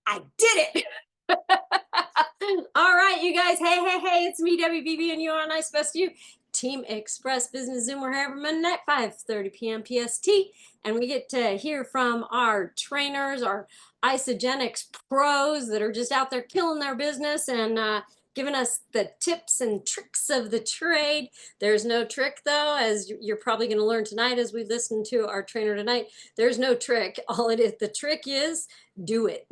I did it. All right, you guys. Hey, hey, hey, it's me, WBB, and you are Nice Best You. Team Express Business Zoom. We're here every Monday night, 5:30 p.m. PST. And we get to hear from our trainers, our isogenics pros that are just out there killing their business and giving us the tips and tricks of the trade. There's no trick, though, as you're probably going to learn tonight as we listen to our trainer tonight. There's no trick. All it is, the trick is do it.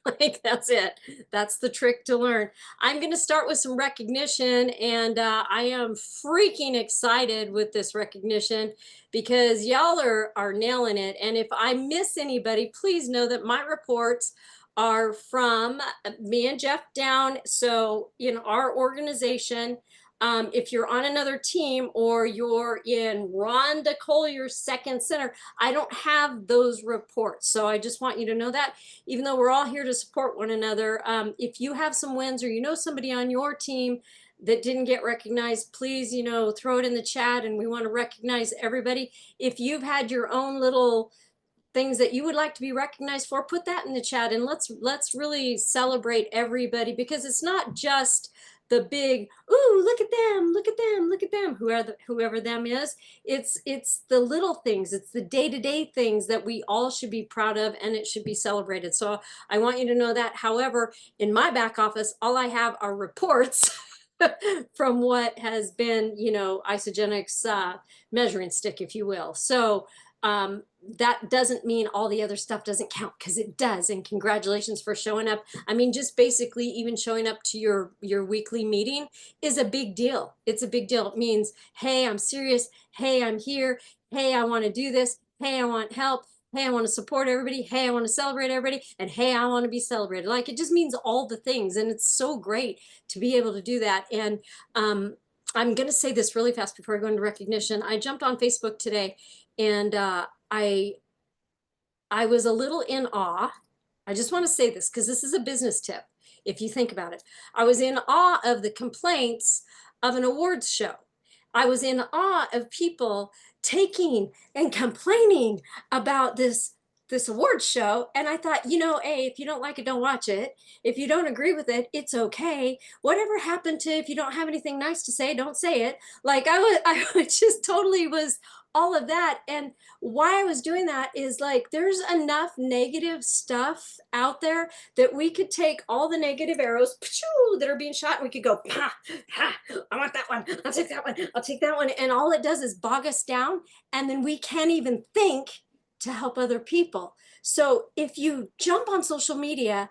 Like that's it. That's the trick to learn. I'm going to start with some recognition, and I am freaking excited with this recognition because y'all are nailing it. And if I miss anybody, please know that my reports are from me and Jeff Down. So, our organization, if you're on another team or you're in Rhonda Collier's second center, I don't have those reports. So I just want you to know that, even though we're all here to support one another, if you have some wins or you know somebody on your team that didn't get recognized, please, throw it in the chat, and we want to recognize everybody. If you've had your own little things that you would like to be recognized for, put that in the chat, and let's really celebrate everybody, because it's not just the big, ooh, look at them, look at them, look at them, whoever them is. It's the little things, it's the day-to-day things that we all should be proud of, and it should be celebrated. So I want you to know that. However, in my back office, all I have are reports from what has been, Isogenics measuring stick, if you will. So that doesn't mean all the other stuff doesn't count, because it does. And congratulations for showing up. I mean, just basically even showing up to your weekly meeting is a big deal. It's a big deal. It means, hey, I'm serious. Hey, I'm here. Hey, I want to do this. Hey, I want help. Hey, I want to support everybody. Hey, I want to celebrate everybody. And hey, I want to be celebrated. Like, it just means all the things. And it's so great to be able to do that. And I'm going to say this really fast before I go into recognition. I jumped on Facebook today, and I was a little in awe. I just want to say this because this is a business tip. If you think about it, I was in awe of the complaints of an awards show. I was in awe of people taking and complaining about this awards show. And I thought, hey, if you don't like it, don't watch it. If you don't agree with it, it's okay. Whatever happened to, if you don't have anything nice to say, don't say it. Like, I just totally was all of that. And why I was doing that is, like, there's enough negative stuff out there that we could take all the negative arrows that are being shot, and we could go, ha, ha, I want that one. I'll take that one. I'll take that one. And all it does is bog us down. And then we can't even think to help other people. So if you jump on social media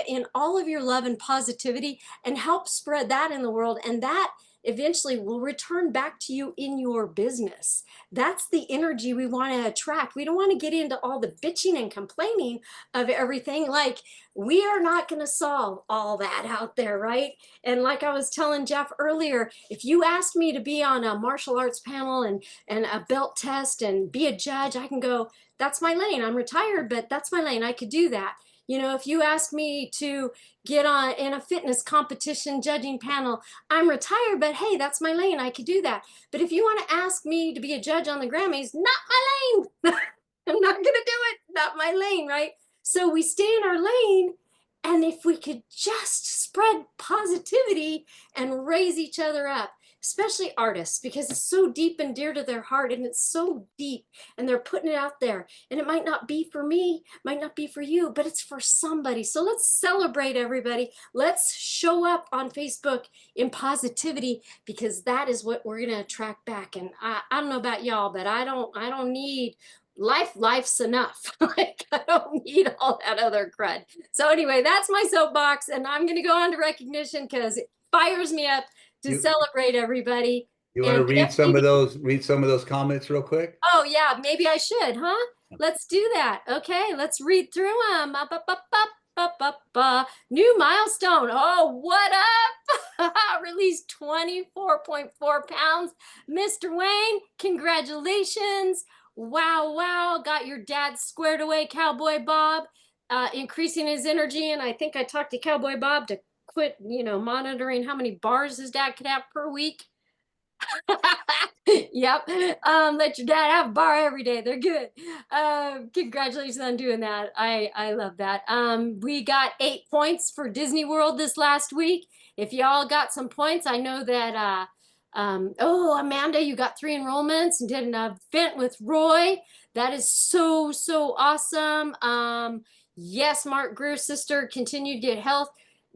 in all of your love and positivity, and help spread that in the world. And that eventually will return back to you in your business. That's the energy we want to attract. We don't want to get into all the bitching and complaining of everything. Like, we are not going to solve all that out there, right? And like I was telling Jeff earlier, if you asked me to be on a martial arts panel and a belt test and be a judge, I can go, that's my lane. I'm retired, but that's my lane. I could do that. If you ask me to get on in a fitness competition judging panel, I'm retired, but hey, that's my lane. I could do that. But if you want to ask me to be a judge on the Grammys, not my lane. I'm not going to do it. Not my lane, right? So we stay in our lane. And if we could just spread positivity and raise each other up, especially artists, because it's so deep and dear to their heart, and it's so deep, and they're putting it out there. And it might not be for me, might not be for you, but it's for somebody. So let's celebrate everybody. Let's show up on Facebook in positivity, because that is what we're going to attract back. And I don't know about y'all, but I don't need life's enough. Like, I don't need all that other crud. So anyway, that's my soapbox, and I'm going to go on to recognition because it fires me up to You celebrate everybody. you want to And read some of those comments real quick? oh yeah, maybe I should, huh? Let's do that. Okay, let's read through them. Up, up, up, up, up, up, new milestone. Oh, what up? Released 24.4 pounds. Mr. Wayne, congratulations. Wow, wow. Got your dad squared away, Cowboy Bob. Increasing his energy. And I think I talked to Cowboy Bob to quit, monitoring how many bars his dad could have per week. Yep. Let your dad have a bar every day. They're good. Congratulations on doing that. I love that. We got 8 points for Disney World this last week. If y'all got some points, I know that. Oh, Amanda, you got 3 enrollments and did an event with Roy. That is so awesome. Yes, Mark Greer's sister continued to get health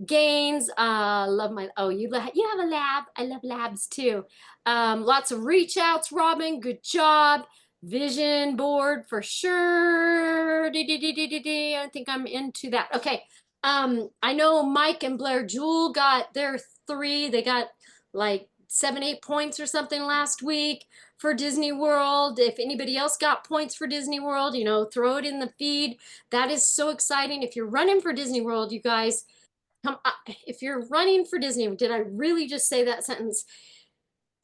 gains. Love my. Oh, you have a lab. I love labs too. Lots of reach outs, Robin. Good job. Vision board for sure. I think I'm into that. Okay. I know Mike and Blair Jewel got their three. They got like 7, 8 points or something last week for Disney World. If anybody else got points for Disney World, throw it in the feed. That is so exciting. If you're running for Disney World, you guys, if you're running for Disney, did I really just say that sentence?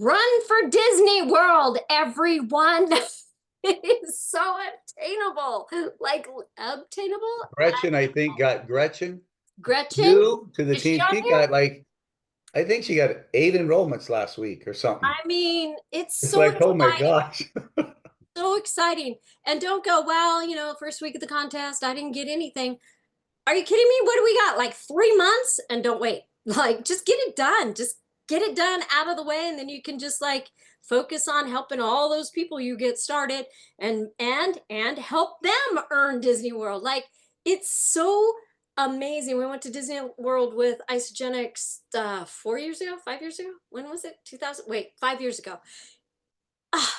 Run for Disney World, everyone. It is so obtainable. Like obtainable. Gretchen, I think, got Gretchen Gretchen, new to the is she team. on She here? got like, I think she got 8 enrollments last week or something. I mean, it's It's so like, oh my exciting. gosh. So exciting. And don't go, well, first week of the contest, I didn't get anything. Are you kidding me? What do we got? Like 3 months? And don't wait. Like, just get it done. Just get it done out of the way. And then you can just like focus on helping all those people you get started and help them earn Disney World. Like, it's so amazing. We went to Disney World with Isogenics 4 years ago, 5 years ago. When was it? 2000. Wait, 5 years ago. Ah,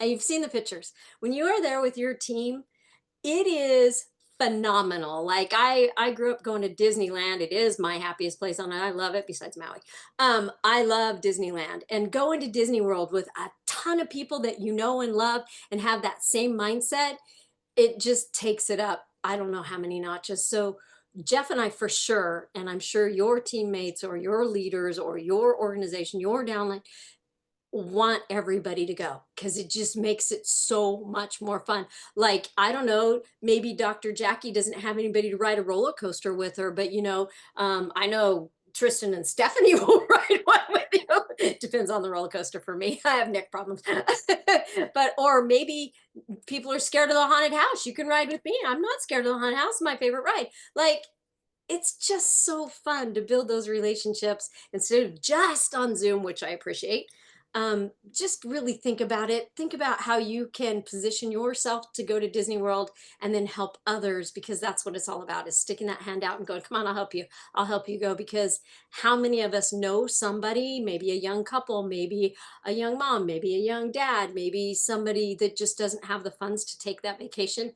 and you've seen the pictures. When you are there with your team, it is phenomenal. Like I grew up going to Disneyland. It is my happiest place on earth. I love it besides Maui. I love Disneyland, and going to Disney World with a ton of people that you know and love and have that same mindset, it just takes it up. I don't know how many notches. So Jeff and I for sure, and I'm sure your teammates or your leaders or your organization, your downline, want everybody to go because it just makes it so much more fun. Like, I don't know, maybe Dr. Jackie doesn't have anybody to ride a roller coaster with her, but I know Tristan and Stephanie will ride one with you. It depends on the roller coaster for me. I have neck problems. But, or maybe people are scared of the haunted house. You can ride with me. I'm not scared of the haunted house. My favorite ride. Like, it's just so fun to build those relationships instead of just on Zoom, which I appreciate. Just really think about it. Think about how you can position yourself to go to Disney World and then help others, because that's what it's all about, is sticking that hand out and going, come on, I'll help you. I'll help you go. Because how many of us know somebody, maybe a young couple, maybe a young mom, maybe a young dad, maybe somebody that just doesn't have the funds to take that vacation,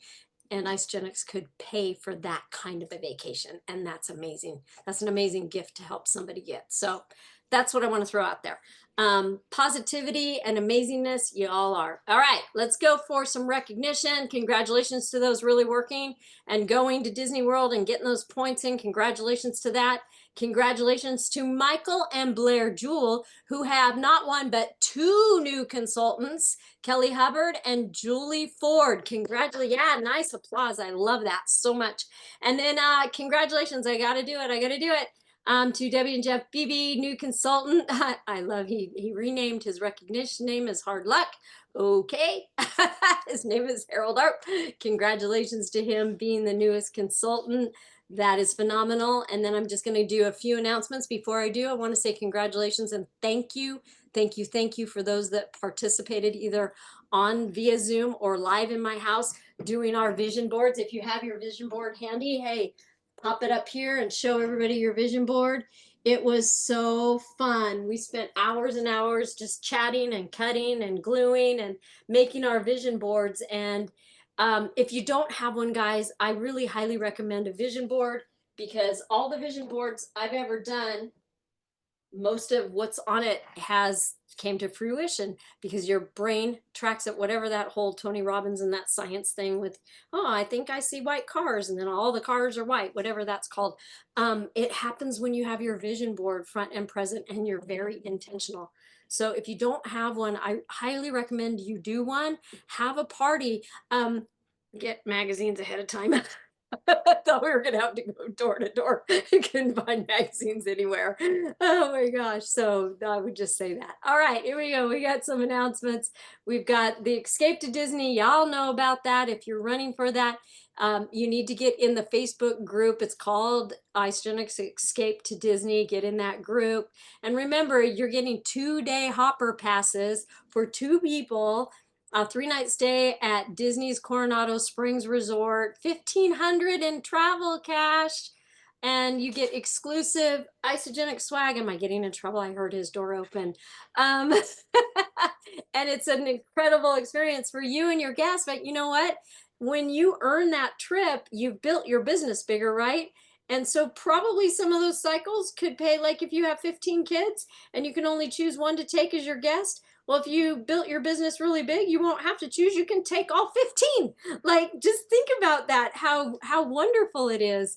and Isogenics could pay for that kind of a vacation. And that's amazing. That's an amazing gift to help somebody get. So that's what I want to throw out there. Positivity and amazingness, you all are. All right, let's go for some recognition. Congratulations to those really working and going to Disney World and getting those points in. Congratulations to that. Congratulations to Michael and Blair Jewell, who have not one but 2 new consultants, Kelly Hubbard and Julie Ford. Congratulations. Yeah, nice applause. I love that so much. And then congratulations. I got to do it. I got to do it. To Debbie and Jeff Beebe, new consultant. I love he renamed his recognition name as Hard Luck. Okay. His name is Harold Arp. Congratulations to him being the newest consultant. That is phenomenal. And then I'm just going to do a few announcements. Before I do, I want to say congratulations and thank you. Thank you for those that participated either on via Zoom or live in my house doing our vision boards. If you have your vision board handy, hey, pop it up here and show everybody your vision board. It was so fun. We spent hours and hours just chatting and cutting and gluing and making our vision boards. And if you don't have one, guys, I really highly recommend a vision board, because all the vision boards I've ever done, most of what's on it has came to fruition because your brain tracks it. Whatever that whole Tony Robbins and that science thing with, oh, I think I see white cars and then all the cars are white, whatever that's called. It happens when you have your vision board front and present and you're very intentional. So if you don't have one, I highly recommend you do one. Have a party. Get magazines ahead of time. I thought we were gonna have to go door to door. You couldn't find magazines anywhere. Oh my gosh. So I would just say that. All right, here we go. We got some announcements. We've got the Escape to Disney. Y'all know about that. If you're running for that, you need to get in the Facebook group. It's called Isogenics Escape to Disney. Get in that group. And remember, you're getting 2-day hopper passes for two people, a 3 night stay at Disney's Coronado Springs Resort, 1,500 in travel cash, and you get exclusive isogenic swag. Am I getting in trouble? I heard his door open. Um, and it's an incredible experience for you and your guests. But you know what? When you earn that trip, you've built your business bigger, right? And so probably some of those cycles could pay, like if you have 15 kids and you can only choose one to take as your guest, well, if you built your business really big, you won't have to choose. You can take all 15. Like, just think about that, how wonderful it is.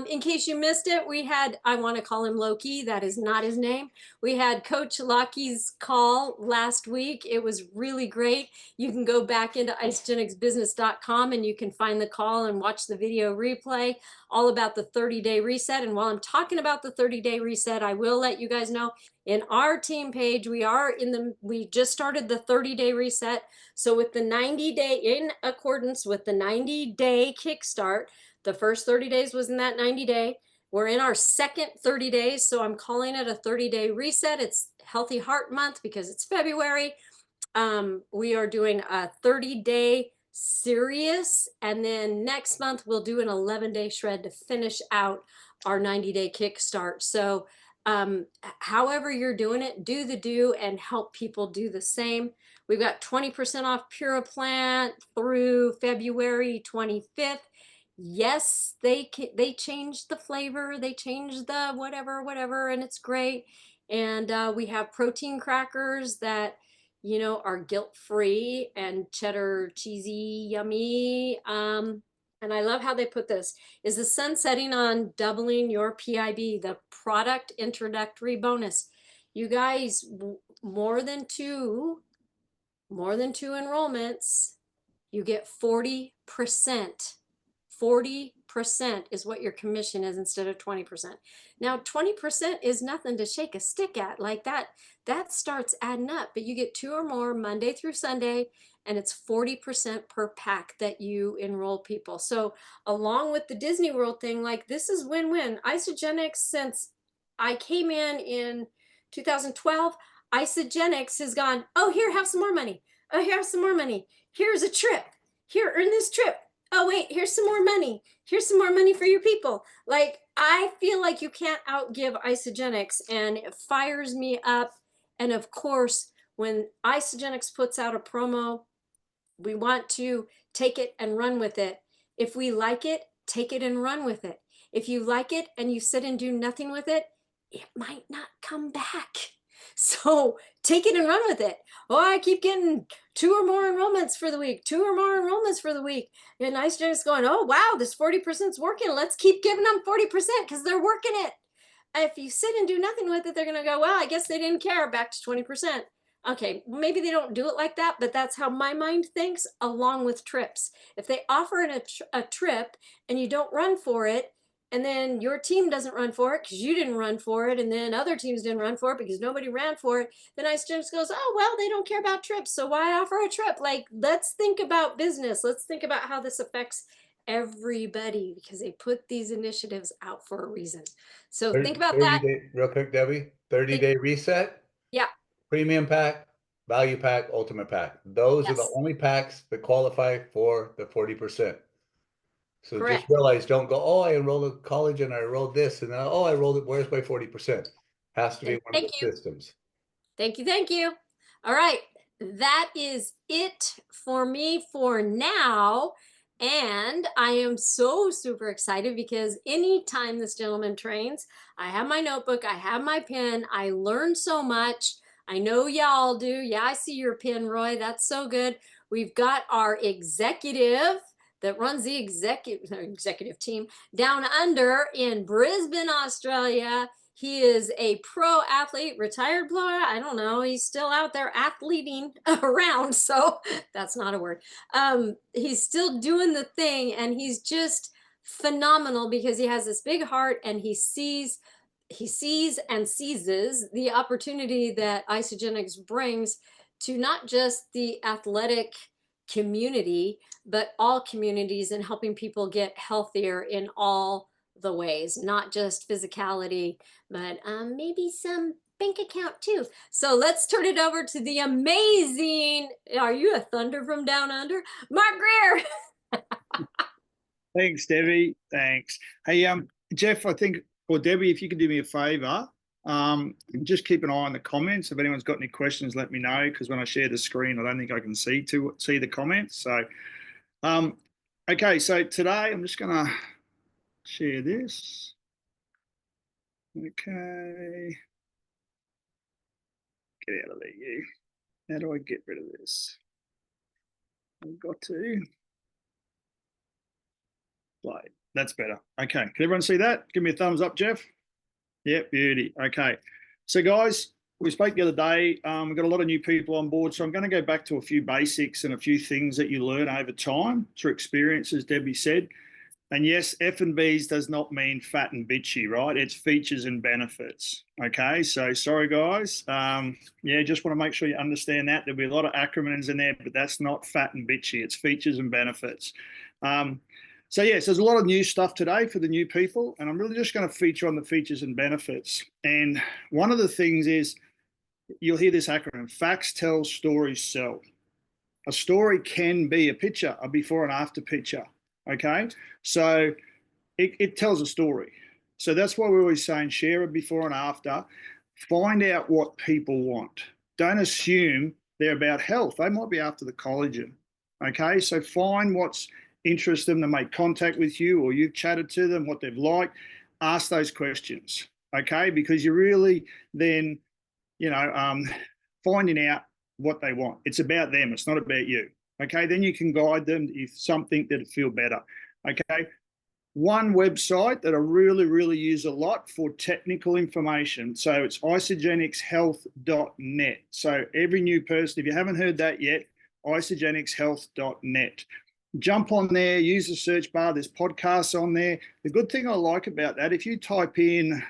In case you missed it, we had, I want to call him Loki. That is not his name. We had Coach Loki's call last week. It was really great. You can go back into isogenicsbusiness.com and you can find the call and watch the video replay all about the 30-day reset. And while I'm talking about the 30-day reset, I will let you guys know in our team page, we just started the 30-day reset. So with the 90-day, in accordance with the 90-day kickstart, the first 30 days was in that 90-day. We're in our second 30 days, so I'm calling it a 30-day reset. It's Healthy Heart Month because it's February. We are doing a 30-day serious, and then next month we'll do an 11-day shred to finish out our 90-day kickstart. So however you're doing it, do the do and help people do the same. We've got 20% off Pura Plant through February 25th. Yes, they changed the flavor, they changed the whatever, and it's great. And we have protein crackers that are guilt-free and cheddar cheesy, yummy. And I love how they put this. Is the sun setting on doubling your PIB, the product introductory bonus? You guys, more than two enrollments, you get 40%. 40% is what your commission is instead of 20%. Now, 20% is nothing to shake a stick at. Like that starts adding up, but you get two or more Monday through Sunday, and it's 40% per pack that you enroll people. So along with the Disney World thing, like this is win-win. Isogenics, since I came in 2012, Isogenics has gone, oh, here, have some more money. Oh, here's some more money. Here's a trip. Here, earn this trip. Oh, wait, here's some more money. Here's some more money for your people. Like, I feel like you can't outgive Isogenics, and it fires me up. And of course, when Isogenics puts out a promo, we want to take it and run with it. If we like it, take it and run with it. If you like it and you sit and do nothing with it, it might not come back. So take it and run with it. Oh, I keep getting two or more enrollments for the week, two or more enrollments for the week. And Isogenics going, oh, wow, this 40% is working. Let's keep giving them 40% because they're working it. If you sit and do nothing with it, they're going to go, well, I guess they didn't care, back to 20%. Okay, maybe they don't do it like that, but that's how my mind thinks, along with trips. If they offer a trip and you don't run for it, and then your team doesn't run for it because you didn't run for it, and then other teams didn't run for it because nobody ran for it, then Isogenics goes, oh, well, they don't care about trips, so why offer a trip? Like, let's think about business. Let's think about how this affects everybody because they put these initiatives out for a reason. So think about 30 that. day, real quick, Debbie. 30-day reset, Yeah. premium pack, value pack, ultimate pack. Those are the Yes. only packs that qualify for the 40%. So just Correct. realize, don't go, oh, I enrolled at college and I enrolled this, and then, oh, I enrolled it. Where's my 40%? Has to be And one of thank the you. systems. Thank you. Thank you. All right. That is it for me for now. And I am so super excited because anytime this gentleman trains, I have my notebook, I have my pen, I learn so much. I know y'all do. Yeah, I see your pen, Roy. That's so good. We've got our executive that runs the executive team down under in Brisbane, Australia. He is a pro athlete, retired player. I don't know. He's still out there athleting around. So that's not a word. He's still doing the thing, and he's just phenomenal because he has this big heart and he sees and seizes the opportunity that Isogenics brings to not just the athletic community, but all communities, and helping people get healthier in all the ways, not just physicality, but maybe some bank account too. So let's turn it over to the amazing, are you a thunder from down under? Mark Greer. Thanks, Debbie. Thanks. Hey, Jeff, I think, or Debbie, if you could do me a favour, just keep an eye on the comments. If anyone's got any questions, let me know, because when I share the screen, I don't think I can see the comments. So, okay, so today I'm just going to share this. Okay. Get out of there, you. How do I get rid of this? I've got to play. That's better. Okay. Can everyone see that? Give me a thumbs up, Jeff. Yep, beauty. Okay. So, guys, we spoke the other day. We've got a lot of new people on board. So I'm going to go back to a few basics and a few things that you learn over time through experience, as Debbie said. And yes, F&Bs does not mean fat and bitchy, right? It's features and benefits. Okay, so sorry, guys. Yeah, just want to make sure you understand that. There'll be a lot of acronyms in there, but that's not fat and bitchy. It's features and benefits. So yes, there's a lot of new stuff today for the new people, and I'm really just going to feature on the features and benefits. And one of the things is, you'll hear this acronym: facts tell, stories sell. A story can be a picture, a before and after picture. Okay, so it tells a story. So that's why we're always saying share a before and after. Find out what people want. Don't assume they're about health. They might be after the collagen. Okay, so find what's interests them to make contact with you, or you've chatted to them, what they've liked. Ask those questions. Okay, because you're really then, finding out what they want. It's about them. It's not about you. Okay, then you can guide them if something that'll feel better. Okay, one website that I really use a lot for technical information. So it's isagenixhealth.net. So every new person, if you haven't heard that yet, isagenixhealth.net. Jump on there, use the search bar. There's podcasts on there. The good thing I like about that, if you type in,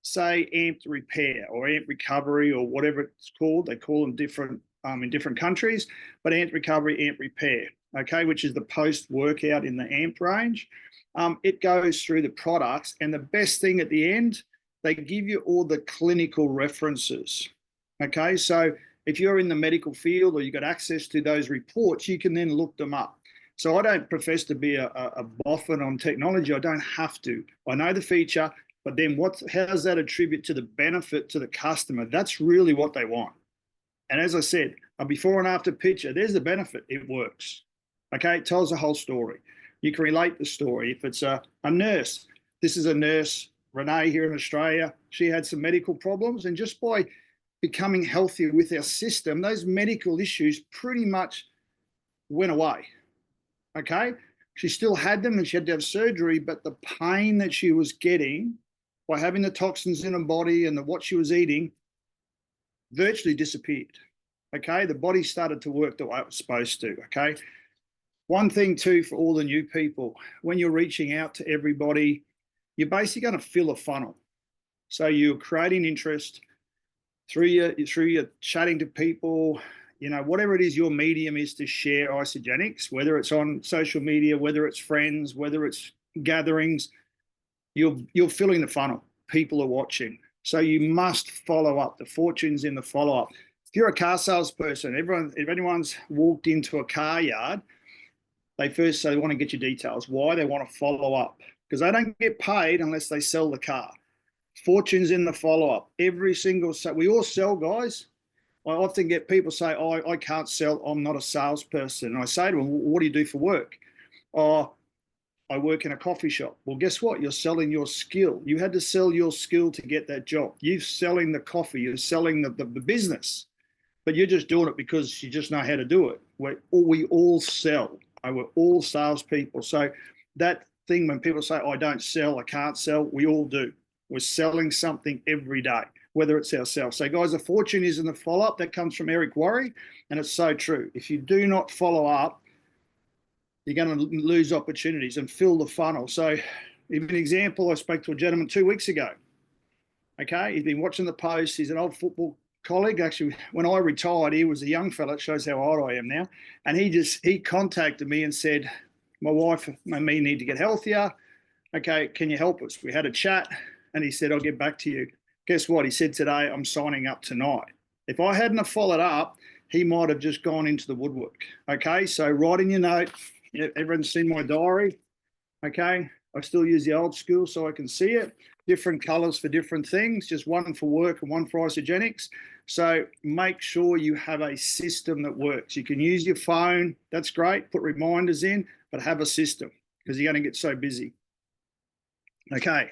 say, amped repair or amped recovery or whatever it's called, they call them different in different countries, but amped recovery, amped repair, okay, which is the post-workout in the amped range. It goes through the products, and the best thing at the end, they give you all the clinical references, okay? So if you're in the medical field or you've got access to those reports, you can then look them up. So I don't profess to be a boffin on technology. I don't have to. I know the feature, but then how does that attribute to the benefit to the customer? That's really what they want. And as I said, a before and after picture, there's the benefit. It works. Okay, it tells the whole story. You can relate the story. If it's a nurse, this is a nurse, Renee, here in Australia. She had some medical problems, and just by becoming healthier with our system, those medical issues pretty much went away. Okay, she still had them and she had to have surgery, but the pain that she was getting by having the toxins in her body and what she was eating virtually disappeared. Okay, the body started to work the way it was supposed to. Okay, one thing too for all the new people, when you're reaching out to everybody, you're basically going to fill a funnel. So you're creating interest through your chatting to people, whatever it is your medium is to share Isogenics, whether it's on social media, whether it's friends, whether it's gatherings, you're filling the funnel. People are watching. So you must follow up. The fortune's in the follow-up. If you're a car salesperson, if anyone's walked into a car yard, they first say they want to get your details. Why? They want to follow up, because they don't get paid unless they sell the car. Fortune's in the follow-up. We all sell, guys. I often get people say, oh, I can't sell. I'm not a salesperson. And I say to them, well, what do you do for work? Oh, I work in a coffee shop. Well, guess what? You're selling your skill. You had to sell your skill to get that job. You're selling the coffee. You're selling the business. But you're just doing it because you just know how to do it. We all sell. We're all salespeople. So that thing when people say, oh, I don't sell, I can't sell, we all do. We're selling something every day, whether it's ourselves. So, guys, the fortune is in the follow-up. That comes from Eric Worre, and it's so true. If you do not follow up, you're going to lose opportunities and fill the funnel. So, even an example, I spoke to a gentleman 2 weeks ago. Okay, he's been watching the post. He's an old football colleague. Actually, when I retired, he was a young fella. It shows how old I am now. And he contacted me and said, my wife and me need to get healthier. Okay, can you help us? We had a chat and he said, I'll get back to you. Guess what? He said today, I'm signing up tonight. If I hadn't have followed up, he might have just gone into the woodwork. Okay, so write in your note. Everyone's seen my diary. Okay, I still use the old school so I can see it. Different colors for different things, just one for work and one for isogenics. So make sure you have a system that works. You can use your phone. That's great. Put reminders in, but have a system because you're going to get so busy. Okay.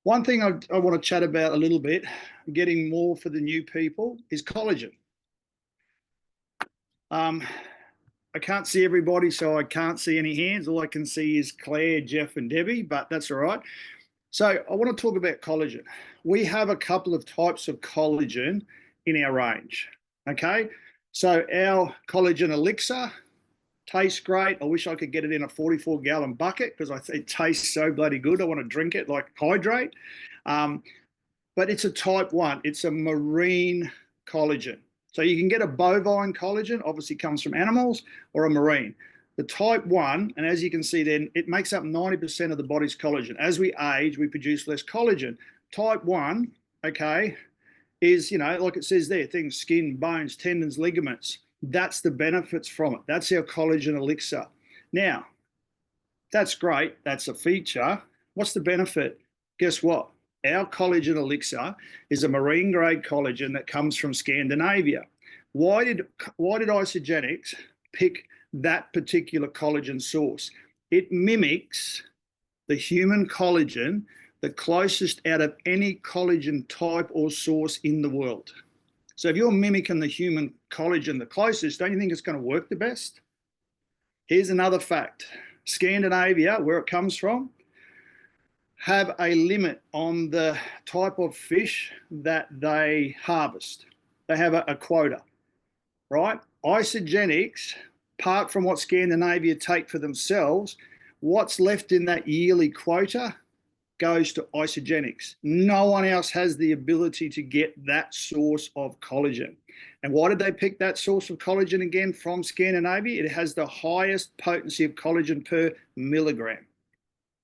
One thing I want to chat about a little bit, getting more for the new people, is collagen. I can't see everybody, so I can't see any hands. All I can see is Claire, Jeff, and Debbie, but that's all right. So I want to talk about collagen. We have a couple of types of collagen in our range, okay? So our collagen elixir tastes great. I wish I could get it in a 44-gallon bucket because it tastes so bloody good. I want to drink it like hydrate. But it's a type 1. It's a marine collagen. So you can get a bovine collagen, obviously comes from animals, or a marine. The type 1, and as you can see then, it makes up 90% of the body's collagen. As we age, we produce less collagen. Type 1, okay, is, you know, like it says there, things, skin, bones, tendons, ligaments. That's the benefits from it. That's our collagen elixir. Now, that's great. That's a feature. What's the benefit? Guess what? Our collagen elixir is a marine grade collagen that comes from Scandinavia. Why did Isogenics pick that particular collagen source? It mimics the human collagen, the closest out of any collagen type or source in the world. So if you're mimicking the human collagen the closest, don't you think it's going to work the best? Here's another fact. Scandinavia, where it comes from, have a limit on the type of fish that they harvest. They have a quota, right? Isogenics, apart from what Scandinavia take for themselves, what's left in that yearly quota goes to Isogenics. No one else has the ability to get that source of collagen. And why did they pick that source of collagen again from Scandinavia? It has the highest potency of collagen per milligram.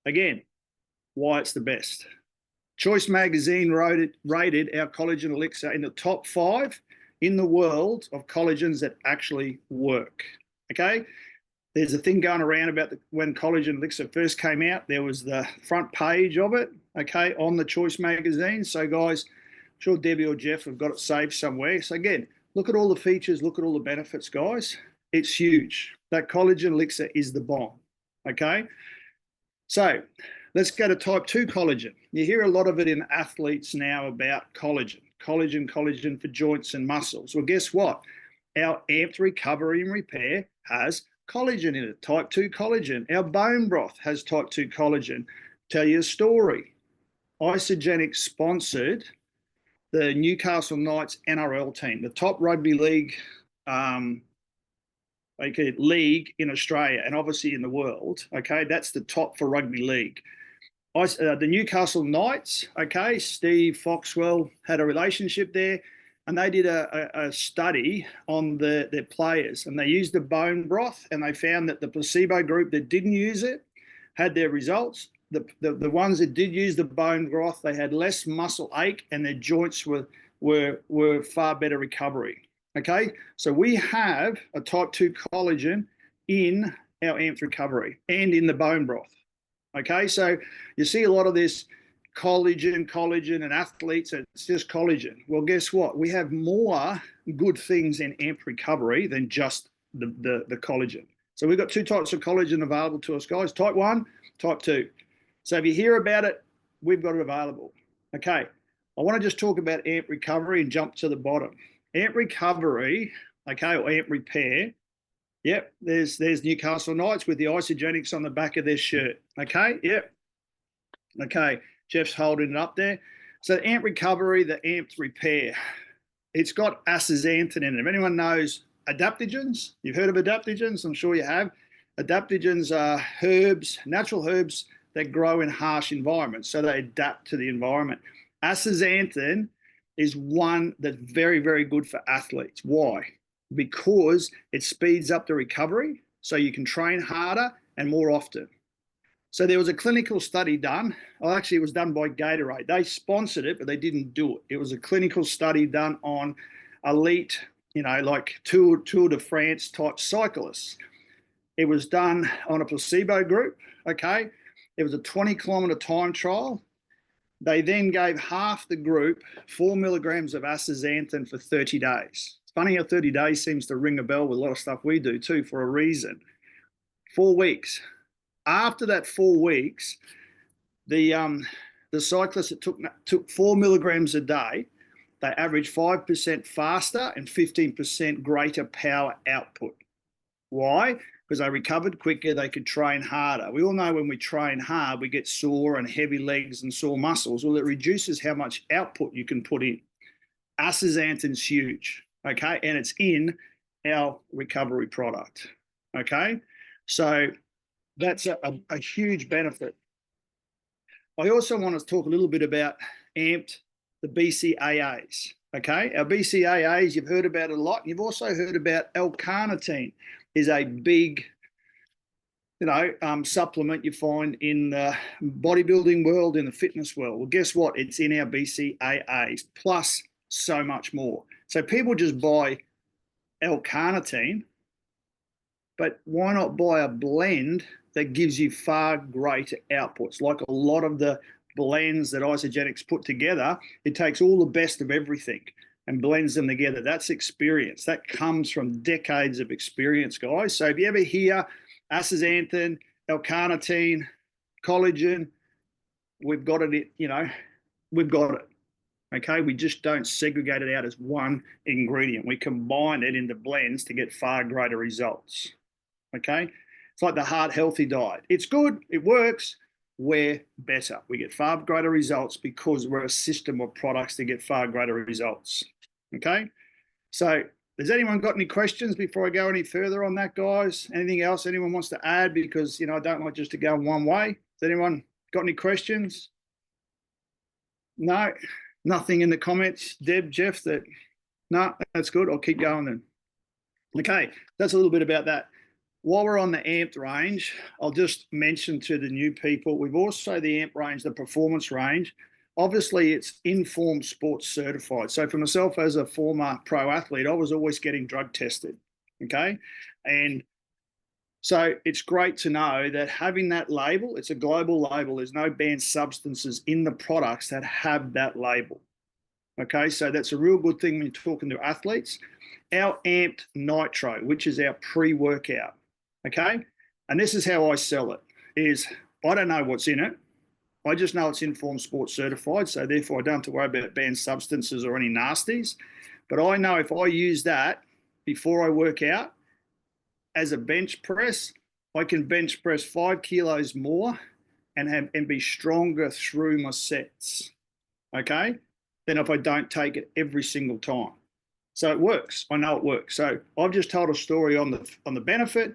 Again, why it's the best. Choice Magazine rated our collagen elixir in the top 5 in the world of collagens that actually work. Okay, there's a thing going around about when collagen elixir first came out. There was the front page of it, okay, on the Choice Magazine. So guys, I'm sure Debbie or Jeff have got it saved somewhere. So again, look at all the features, look at all the benefits, guys. It's huge. That collagen elixir is the bomb. Okay, so let's go to type 2 collagen. You hear a lot of it in athletes now about collagen. Collagen for joints and muscles. Well, guess what? Our amped recovery and repair has collagen in it, type 2 collagen. Our bone broth has type 2 collagen. Tell you a story. Isogenics sponsored the Newcastle Knights NRL team, the top rugby league league in Australia and obviously in the world. Okay, that's the top for rugby league. The Newcastle Knights, okay, Steve Foxwell had a relationship there, and they did a study on their players, and they used the bone broth, and they found that the placebo group that didn't use it had their results. The ones that did use the bone broth, they had less muscle ache, and their joints were far better recovery. Okay, so we have a type 2 collagen in our amped recovery and in the bone broth. Okay, so you see a lot of this collagen, and athletes, it's just collagen. Well, guess what? We have more good things in amped recovery than just the collagen. So we've got 2 types of collagen available to us, guys, type 1, type 2. So if you hear about it, we've got it available. Okay, I want to just talk about amped recovery and jump to the bottom. Amped recovery, okay, or amped repair. Yep, there's Newcastle Knights with the Isogenics on the back of their shirt. Okay, yep. Okay, Jeff's holding it up there. So the amped recovery, the amped repair, it's got astaxanthin in it. If anyone knows adaptogens, you've heard of adaptogens, I'm sure you have. Adaptogens are herbs, natural herbs that grow in harsh environments, so they adapt to the environment. Astaxanthin is one that's very, very good for athletes. Why? Because it speeds up the recovery, so you can train harder and more often. So there was a clinical study done. Well, actually, it was done by Gatorade. They sponsored it, but they didn't do it. It was a clinical study done on elite, like Tour de France type cyclists. It was done on a placebo group, okay? It was a 20-kilometer time trial. They then gave half the group 4 milligrams of astaxanthin for 30 days. It's funny how 30 days seems to ring a bell with a lot of stuff we do too, for a reason. 4 weeks. After that 4 weeks, the cyclists that took 4 milligrams a day, they averaged 5% faster and 15% greater power output. Why? Because they recovered quicker, they could train harder. We all know when we train hard, we get sore and heavy legs and sore muscles. Well, it reduces how much output you can put in. Astaxanthin's huge, okay? And it's in our recovery product, okay? So that's a huge benefit. I also want to talk a little bit about AMPed, the BCAAs, okay? Our BCAAs, you've heard about it a lot. You've also heard about L-carnitine is a big, supplement you find in the bodybuilding world, in the fitness world. Well, guess what? It's in our BCAAs, plus so much more. So people just buy L-carnitine, but why not buy a blend that gives you far greater outputs? Like a lot of the blends that Isagenix put together, it takes all the best of everything and blends them together. That's experience. That comes from decades of experience, guys. So if you ever hear astaxanthin, L-carnitine, collagen, we've got it, we've got it. Okay, we just don't segregate it out as one ingredient. We combine it into blends to get far greater results. Okay, it's like the heart healthy diet. It's good, it works, we're better. We get far greater results because we're a system of products to get far greater results. Okay, so has anyone got any questions before I go any further on that, guys? Anything else anyone wants to add? Because, I don't like just to go one way. Has anyone got any questions? No, nothing in the comments. Deb, Jeff, no, that's good. I'll keep going then. Okay, that's a little bit about that. While we're on the AMP range, I'll just mention to the new people, we've also the AMP range, the performance range. Obviously, it's Informed Sports certified. So for myself as a former pro athlete, I was always getting drug tested, okay? And so it's great to know that having that label, it's a global label, there's no banned substances in the products that have that label, okay? So that's a real good thing when you're talking to athletes. Our Amped Nitro, which is our pre-workout, okay? And this is how I sell it, is I don't know what's in it. I just know it's Informed Sports certified, so therefore I don't have to worry about banned substances or any nasties. But I know if I use that before I work out as a bench press, I can bench press 5 kilos more and be stronger through my sets, okay, than if I don't take it every single time. So it works. I know it works. So I've just told a story on the benefit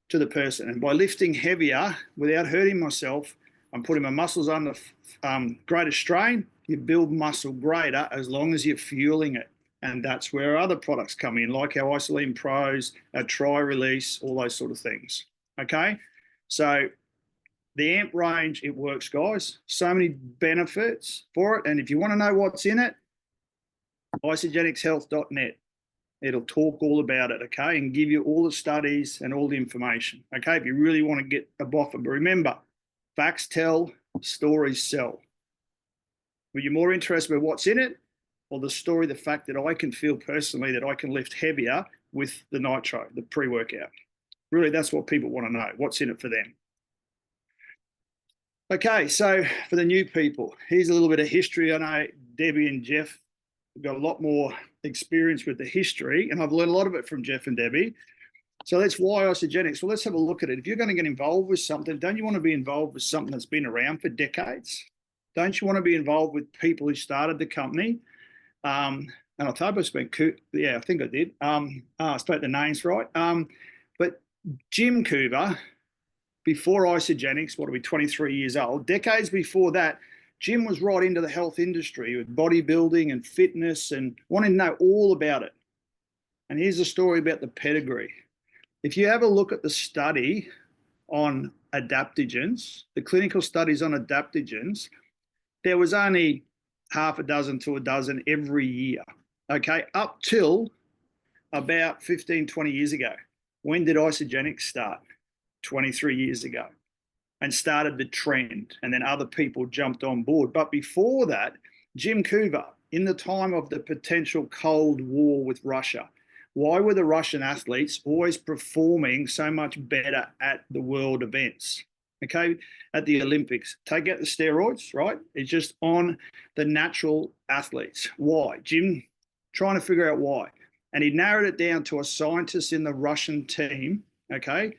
to the person. And by lifting heavier without hurting myself, I'm putting my muscles under greater strain. You build muscle greater as long as you're fueling it. And that's where other products come in, like our Isoline Pros, our Tri-Release, all those sort of things. Okay? So the AMP range, it works, guys. So many benefits for it. And if you want to know what's in it, isagenixhealth.net. It'll talk all about it, okay, and give you all the studies and all the information, okay, if you really want to get a buffer. But remember, facts tell, stories sell. Were you more interested in what's in it or the story, the fact that I can feel personally that I can lift heavier with the Nitro, the pre-workout? Really, that's what people want to know, what's in it for them. Okay, so for the new people, here's a little bit of history. I know Debbie and Jeff have got a lot more experience with the history, and I've learned a lot of it from Jeff and Debbie. So that's why Isagenix. Well, let's have a look at it. If you're going to get involved with something, don't you want to be involved with something that's been around for decades? Don't you want to be involved with people who started the company? And I hope I spent, yeah, I think I did. I spoke the names right. But Jim Coover, before Isogenics, what are we, 23 years old, decades before that, Jim was right into the health industry with bodybuilding and fitness and wanting to know all about it. And here's a story about the pedigree. If you have a look at the study on adaptogens, the clinical studies on adaptogens, there was only half a dozen to a dozen every year, okay, up till about 15, 20 years ago. When did Isogenics start? 23 years ago, and started the trend, and then other people jumped on board. But before that, Jim Coover, in the time of the potential Cold War with Russia, why were the Russian athletes always performing so much better at the world events? Okay, at the Olympics, take out the steroids, right? It's just on the natural athletes. Why? Jim trying to figure out why. And he narrowed it down to a scientist in the Russian team, okay?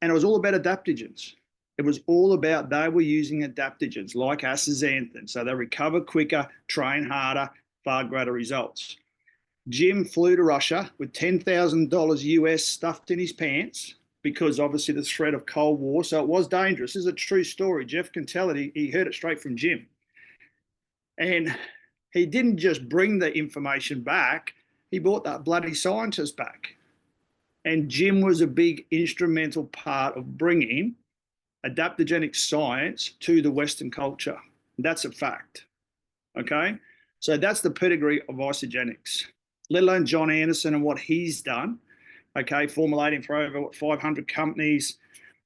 And it was all about adaptogens. It was all about they were using adaptogens like astaxanthin, so they recover quicker, train harder, far greater results. Jim flew to Russia with $10,000 US stuffed in his pants because obviously the threat of Cold War, so it was dangerous. This is a true story. Jeff can tell it. He heard it straight from Jim. And he didn't just bring the information back, he brought that bloody scientist back. And Jim was a big instrumental part of bringing adaptogenic science to the Western culture. That's a fact. Okay? So that's the pedigree of Isogenics, let alone John Anderson and what he's done. Okay, formulating for over 500 companies,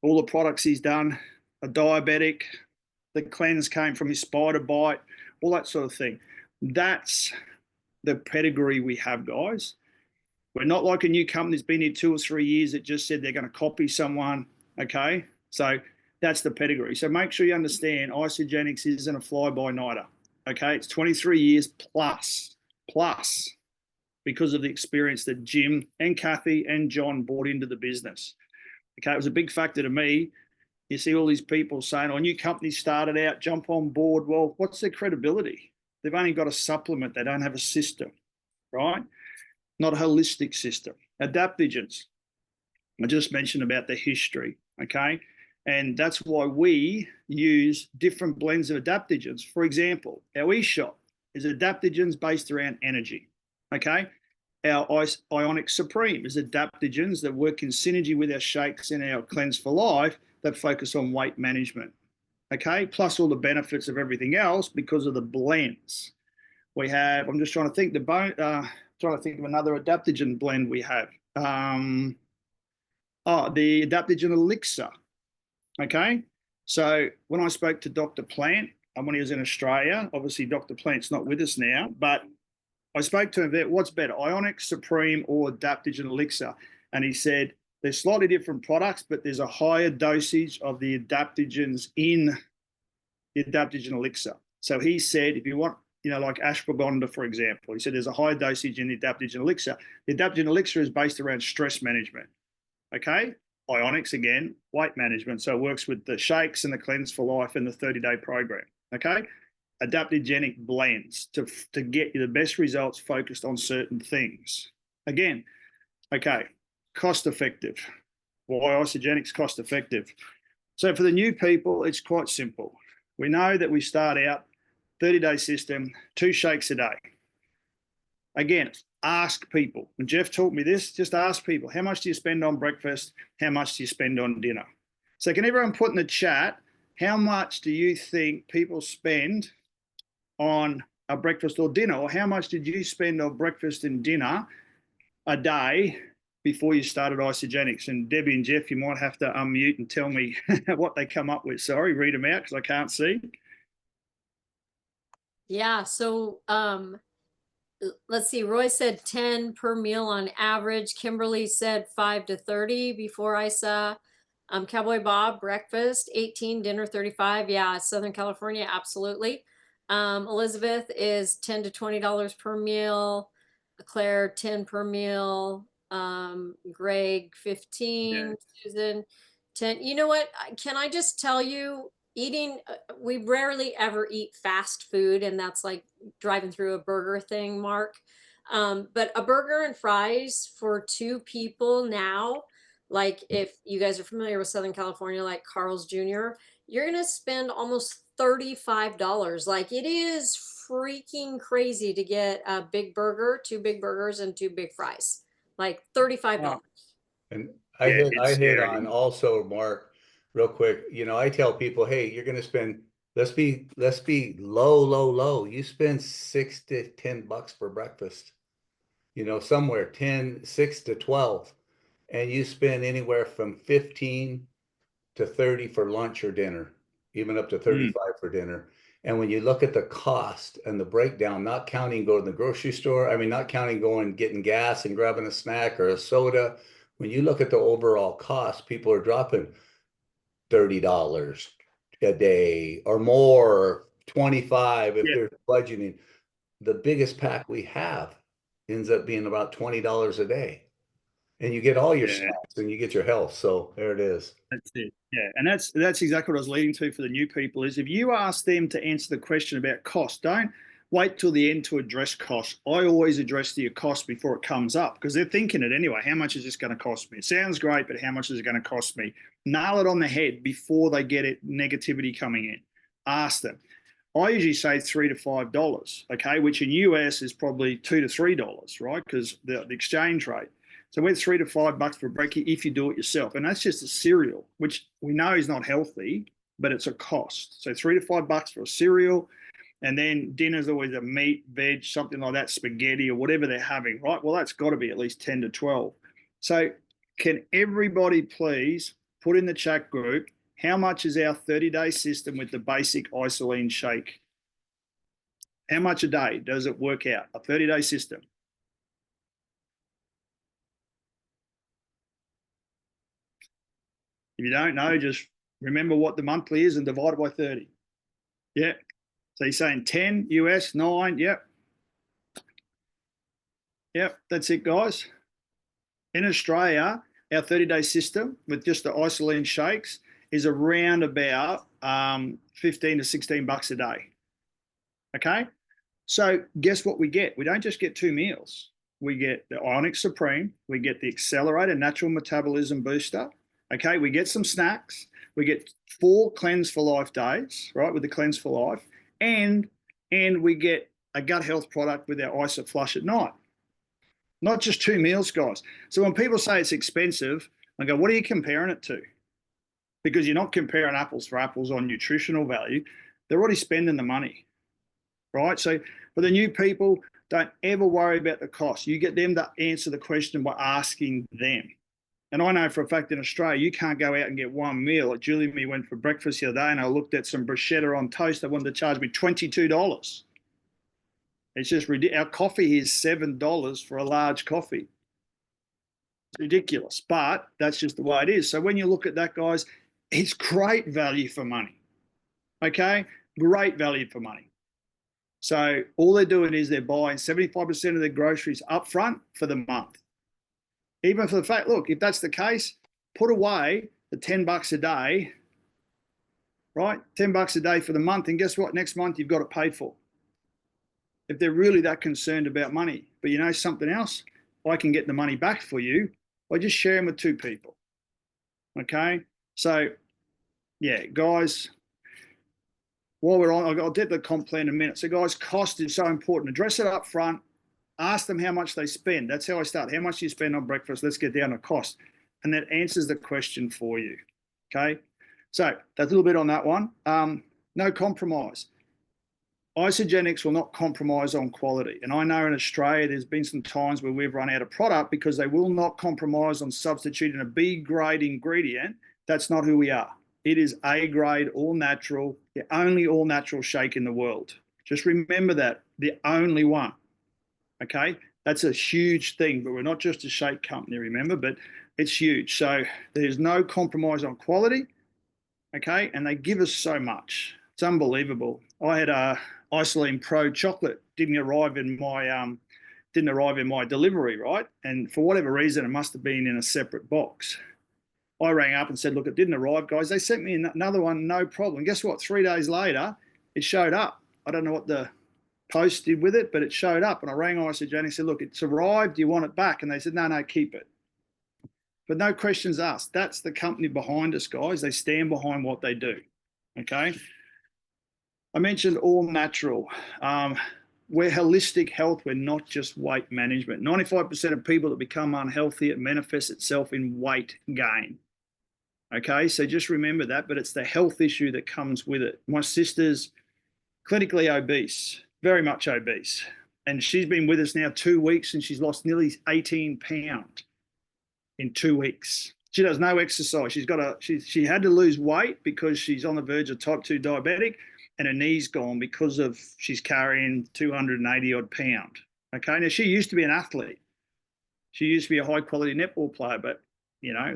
all the products he's done, a diabetic, the cleanse came from his spider bite, all that sort of thing. That's the pedigree we have, guys. We're not like a new company that's been here 2 or 3 years that just said they're going to copy someone, okay? So that's the pedigree. So make sure you understand Isogenics isn't a fly-by-nighter, okay? It's 23 years plus, because of the experience that Jim and Kathy and John brought into the business. Okay, it was a big factor to me. You see all these people saying, oh, new companies started out, jump on board. Well, what's their credibility? They've only got a supplement. They don't have a system, right? Not a holistic system. Adaptogens. I just mentioned about the history, okay? And that's why we use different blends of adaptogens. For example, our eShot is adaptogens based around energy, okay? Our Ionic Supreme is adaptogens that work in synergy with our shakes and our Cleanse for Life that focus on weight management, okay? Plus all the benefits of everything else because of the blends. We have, I'm just trying to think, trying to think of another adaptogen blend we have. The adaptogen elixir, okay? So when I spoke to Dr. Plant, when he was in Australia, obviously Dr. Plant's not with us now, but I spoke to him about what's better, Ionic Supreme or adaptogen elixir. And he said, they're slightly different products, but there's a higher dosage of the adaptogens in the adaptogen elixir. So he said, if you want, like ashwagandha, for example, he said there's a higher dosage in the adaptogen elixir. The adaptogen elixir is based around stress management, okay? Ionics, again, weight management. So it works with the shakes and the Cleanse for Life and the 30-day program, okay? Adaptogenic blends to get you the best results focused on certain things. Again, okay, cost effective. Why Isogenics cost effective? So for the new people, it's quite simple. We know that we start out 30-day system, 2 shakes a day. Again, ask people. And Jeff taught me this, just ask people, how much do you spend on breakfast? How much do you spend on dinner? So can everyone put in the chat, how much do you think people spend on a breakfast or dinner? Or how much did you spend on breakfast and dinner a day before you started Isogenics? And Debbie and Jeff, you might have to unmute and tell me what they come up with. Sorry, read them out because I can't see. Yeah, so let's see, Roy said 10 per meal on average. Kimberly said 5 to 30 before I saw. Cowboy Bob, breakfast 18, dinner 35. Yeah, Southern California, absolutely. Elizabeth is 10 to $20 per meal. Claire, 10 per meal. Greg, 15. Yeah. Susan, 10. You know what? Can I just tell you, eating, we rarely ever eat fast food, and that's like driving through a burger thing, Mark. But a burger and fries for 2 people now, Like if you guys are familiar with Southern California, like Carl's Jr., you're gonna spend almost $35. Like it is freaking crazy to get a big burger, two big burgers, and two big fries. Like $35. Oh, And yeah, I it's hit scary. on also, Mark, real quick. I tell people, hey, you're gonna spend, let's be low, low, low. You spend $6 to $10 for breakfast, somewhere 6 to 12. And you spend anywhere from 15 to 30 for lunch or dinner, even up to Mm, 35 for dinner. And when you look at the cost and the breakdown, not counting going to the grocery store, I mean, not counting going getting gas and grabbing a snack or a soda, when you look at the overall cost, people are dropping $30 a day or more, 25 if yeah, they're budgeting. The biggest pack we have ends up being about $20 a day. And you get all your yeah. snacks and you get your health. So there it is. That's it. Yeah, and that's exactly what I was leading to for the new people is if you ask them to answer the question about cost, don't wait till the end to address cost. I always address the cost before it comes up because they're thinking it anyway. How much is this going to cost me? It sounds great, but how much is it going to cost me? Nail it on the head before they get it negativity coming in. Ask them. I usually say $3 to $5, okay, which in US is probably $2 to $3, right? Because the exchange rate. So we're $3 to $5 for a brekkie if you do it yourself. And that's just a cereal, which we know is not healthy, but it's a cost. So $3 to $5 for a cereal. And then dinner's always a meat, veg, something like that, spaghetti or whatever they're having, right? Well, that's got to be at least 10 to 12. So can everybody please put in the chat group, how much is our 30-day system with the basic isoline shake? How much a day does it work out? A 30-day system. If you don't know, just remember what the monthly is and divide it by 30. Yeah. So you're saying 10 US, 9. Yep. Yep. That's it, guys. In Australia, our 30-day system with just the isoline shakes is around about 15 to $16 a day. Okay. So guess what we get? We don't just get 2 meals. We get the Ionic Supreme. We get the Accelerator Natural Metabolism Booster. Okay. We get some snacks. We get 4 Cleanse for Life days, right, with the Cleanse for Life. And we get a gut health product with our ISA Flush at night. Not just 2 meals, guys. So when people say it's expensive, I go, what are you comparing it to? Because you're not comparing apples for apples on nutritional value. They're already spending the money, right? So for the new people, don't ever worry about the cost. You get them to answer the question by asking them. And I know for a fact in Australia, you can't go out and get 1 meal. Like Julie and me went for breakfast the other day and I looked at some bruschetta on toast. They wanted to charge me $22. It's just ridiculous. Our coffee is $7 for a large coffee. It's ridiculous, but that's just the way it is. So when you look at that, guys, it's great value for money. Okay? Great value for money. So all they're doing is they're buying 75% of their groceries up front for the month. Even for the fact, look, if that's the case, put away the $10 a day, right? $10 a day for the month. And guess what? Next month, you've got it paid for. If they're really that concerned about money. But you know something else? I can get the money back for you by just sharing with 2 people. Okay? So, yeah, guys, while we're on, I'll get the comp plan in a minute. So, guys, cost is so important. Address it up front. Ask them how much they spend. That's how I start. How much do you spend on breakfast? Let's get down to cost. And that answers the question for you. Okay? So, that's a little bit on that one. No compromise. Isogenics will not compromise on quality. And I know in Australia, there's been some times where we've run out of product because they will not compromise on substituting a B grade ingredient. That's not who we are. It is A grade, all natural, the only all natural shake in the world. Just remember that, the only one. Okay. That's a huge thing, but we're not just a shake company, remember, but it's huge. So there's no compromise on quality. Okay. And they give us so much. It's unbelievable. I had a Isoline Pro chocolate didn't arrive in my delivery, right? And for whatever reason, it must have been in a separate box. I rang up and said, look, it didn't arrive, guys. They sent me another one, no problem. Guess what? 3 days later, it showed up. I don't know what the post did with it, but it showed up. And I rang Isogenic and said, look, it's arrived. Do you want it back? And they said, no, keep it. but no questions asked. That's the company behind us, guys. They stand behind what they do. Okay. I mentioned all natural. We're holistic health. We're not just weight management. 95% of people that become unhealthy, it manifests itself in weight gain. Okay, so just remember that, but it's the health issue that comes with it. My sister's clinically obese, very much obese, and she's been with us now 2 weeks and she's lost nearly 18 pounds in 2 weeks. She does no exercise. She had to lose weight because she's on the verge of type 2 diabetic, and her knee's gone because of she's carrying 280 odd pound. Okay, now she used to be an athlete. She used to be a high quality netball player, but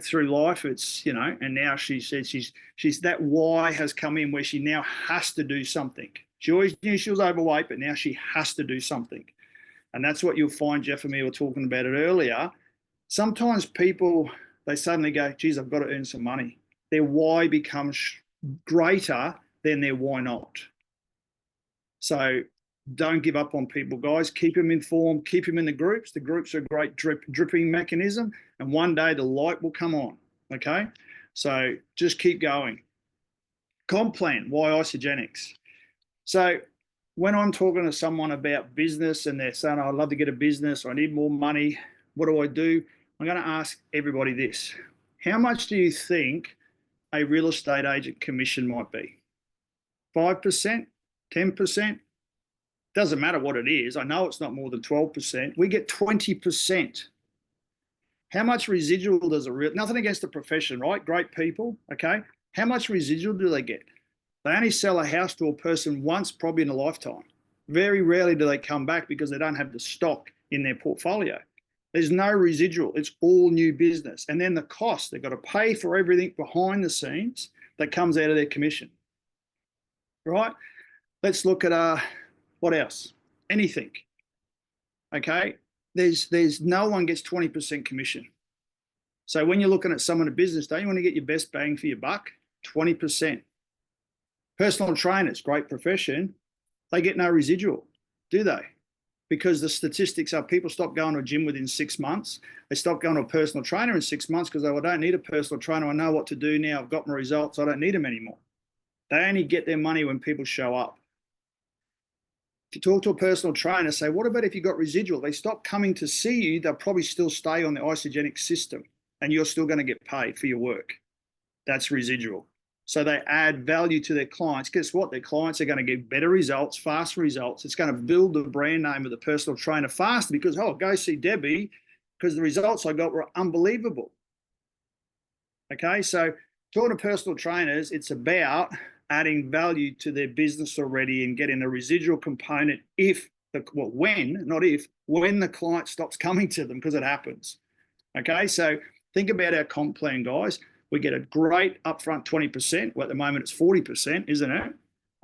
through life, it's, and now she said she's that why has come in where she now has to do something. She always knew she was overweight, but now she has to do something. And that's what you'll find. Jeff and me were talking about it earlier. Sometimes people, they suddenly go, geez, I've got to earn some money. Their why becomes greater than their why not. So don't give up on people, guys. Keep them informed. Keep them in the groups. The groups are a great dripping mechanism. And one day the light will come on. Okay? So just keep going. Comp plan, why Isogenics? So when I'm talking to someone about business and they're saying, oh, I'd love to get a business, or I need more money, what do I do? I'm going to ask everybody this. How much do you think a real estate agent commission might be? 5%? 10%? Doesn't matter what it is. I know it's not more than 12%. We get 20%. How much residual does nothing against the profession, right? Great people, okay? How much residual do they get? They only sell a house to a person once, probably in a lifetime. Very rarely do they come back because they don't have the stock in their portfolio. There's no residual. It's all new business. And then the cost, they've got to pay for everything behind the scenes that comes out of their commission, right? Let's look at what else? Anything. Okay. There's no one gets 20% commission. So when you're looking at someone in business, don't you want to get your best bang for your buck? 20%. Personal trainers, great profession. They get no residual, do they? Because the statistics are people stop going to a gym within 6 months. They stop going to a personal trainer in 6 months because they I don't need a personal trainer. I know what to do now. I've got my results. I don't need them anymore. They only get their money when people show up. If you talk to a personal trainer, say, what about if you got residual? They stop coming to see you. They'll probably still stay on the Isogenic system and you're still going to get paid for your work. That's residual. So they add value to their clients. Guess what? Their clients are going to get better results, faster results. It's going to build the brand name of the personal trainer faster because, oh, go see Debbie because the results I got were unbelievable. Okay, so talking to personal trainers, it's about adding value to their business already and getting a residual component when the client stops coming to them, because it happens. Okay, so think about our comp plan, guys. We get a great upfront 20%. Well, at the moment it's 40%, isn't it?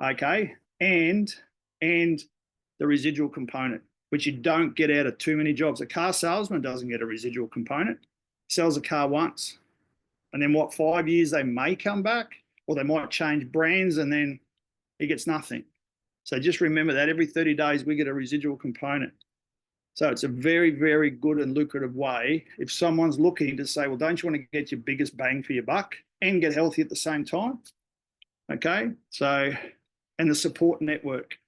Okay, and the residual component, which you don't get out of too many jobs. A car salesman doesn't get a residual component. He sells a car once. And then 5 years they may come back, or they might change brands and then he gets nothing. So just remember that every 30 days we get a residual component. So it's a very, very good and lucrative way if someone's looking to say, well, don't you want to get your biggest bang for your buck and get healthy at the same time? Okay, so, and the support network.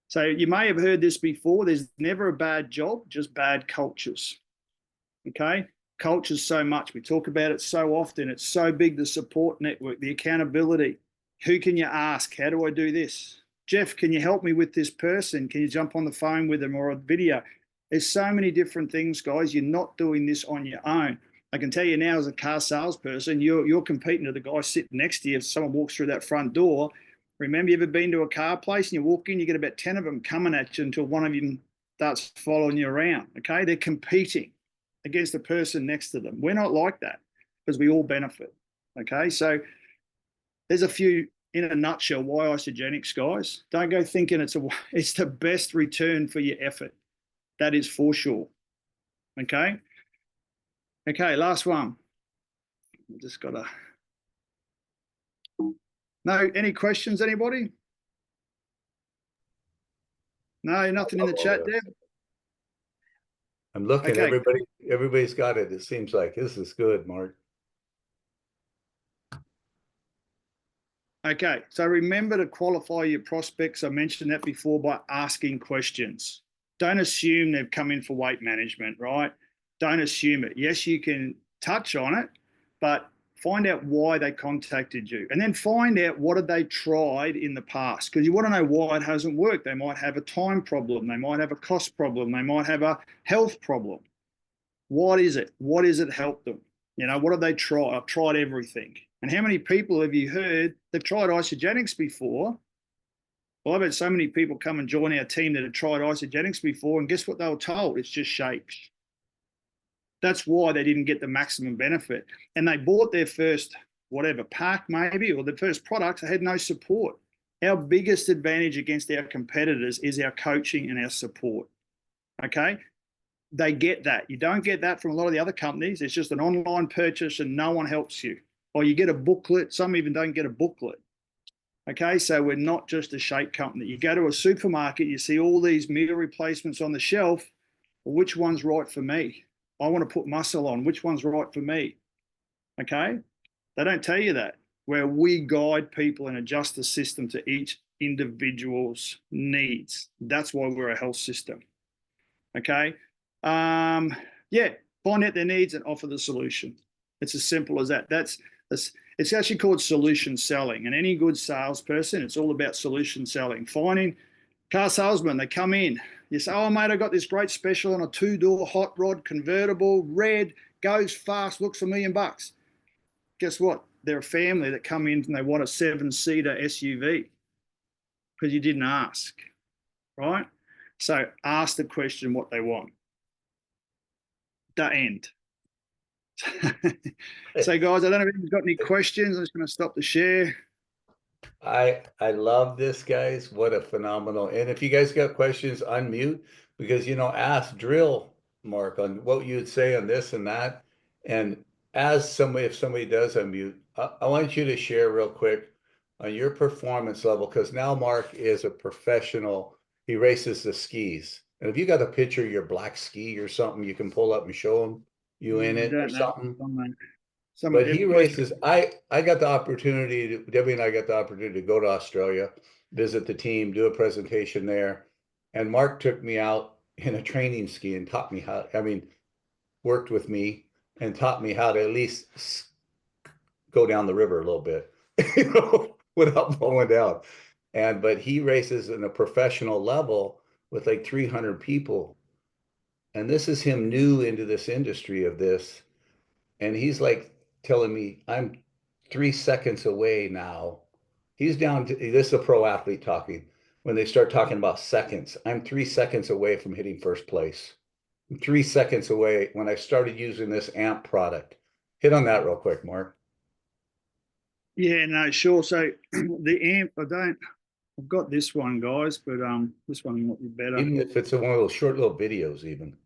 So you may have heard this before. There's never a bad job, just bad cultures. Okay, culture's so much. We talk about it so often. It's so big, the support network, the accountability. Who can you ask? How do I do this? Jeff, can you help me with this person? Can you jump on the phone with them or a video? There's so many different things, guys. You're not doing this on your own. I can tell you now as a car salesperson, you're competing to the guy sitting next to you. If someone walks through that front door, remember you ever been to a car place and you walk in, you get about 10 of them coming at you until one of them starts following you around, okay? They're competing against the person next to them. We're not like that because we all benefit, okay? So there's a few, in a nutshell, why Isogenics, guys. Don't go thinking it's the best return for your effort. That is for sure, okay? Okay, last one. Just got no, any questions, anybody? No, nothing in the chat, Deb? I'm looking, Okay. everybody's got it. It seems like this is good, Mark. Okay, so remember to qualify your prospects. I mentioned that before by asking questions. Don't assume they've come in for weight management, right? Don't assume it. Yes, you can touch on it, but find out why they contacted you, and then find out what have they tried in the past, because you want to know why it hasn't worked. They might have a time problem, they might have a cost problem, they might have a health problem. What is it? What has it helped them? You know, what have they tried? I've tried everything. And how many people have you heard they've tried isogenics before? Well, I've had so many people come and join our team that have tried isogenics before, and guess what they were told? It's just shakes. That's why they didn't get the maximum benefit. And they bought their first, whatever, pack maybe, or the first product, they had no support. Our biggest advantage against our competitors is our coaching and our support. Okay? They get that. You don't get that from a lot of the other companies. It's just an online purchase and no one helps you. Or you get a booklet. Some even don't get a booklet. Okay, so we're not just a shake company. You go to a supermarket, you see all these meal replacements on the shelf. Well, which one's right for me? I want to put muscle on. Which one's right for me? Okay, they don't tell you that. Where we guide people and adjust the system to each individual's needs. That's why we're a health system. Okay. Yeah, find out their needs and offer the solution. It's as simple as that. It's actually called solution selling. And any good salesperson, it's all about solution selling. Finding car salesmen, they come in. You say, oh, mate, I got this great special on a 2-door hot rod convertible, red, goes fast, looks $1 million. Guess what? They're a family that come in and they want a 7-seater SUV because you didn't ask, right? So ask the question what they want. The end. So, guys, I don't know if you've got any questions. I'm just going to stop the share. I love this, guys. What a phenomenal. And if you guys got questions, unmute, because ask drill, Mark, on what you'd say on this and that. And if somebody does unmute, I want you to share real quick on your performance level, because now Mark is a professional. He races the skis. And if you got a picture of your black ski or something, you can pull up and show them you in it or something. But he races. I got the opportunity Debbie and I got the opportunity to go to Australia, visit the team, do a presentation there. And Mark took me out in a training ski and taught me worked with me and taught me how to at least go down the river a little bit, without falling down. But he races in a professional level with like 300 people. And this is him new into this industry of this. And he's like telling me, I'm 3 seconds away now. He's down to, this is a pro athlete talking. When they start talking about seconds, I'm 3 seconds away from hitting first place. I'm 3 seconds away when I started using this AMP product. Hit on that real quick, Mark. Yeah, no, sure. So the AMP, I've got this one, guys, but this one might be better. Even if it's one of those short little videos, even.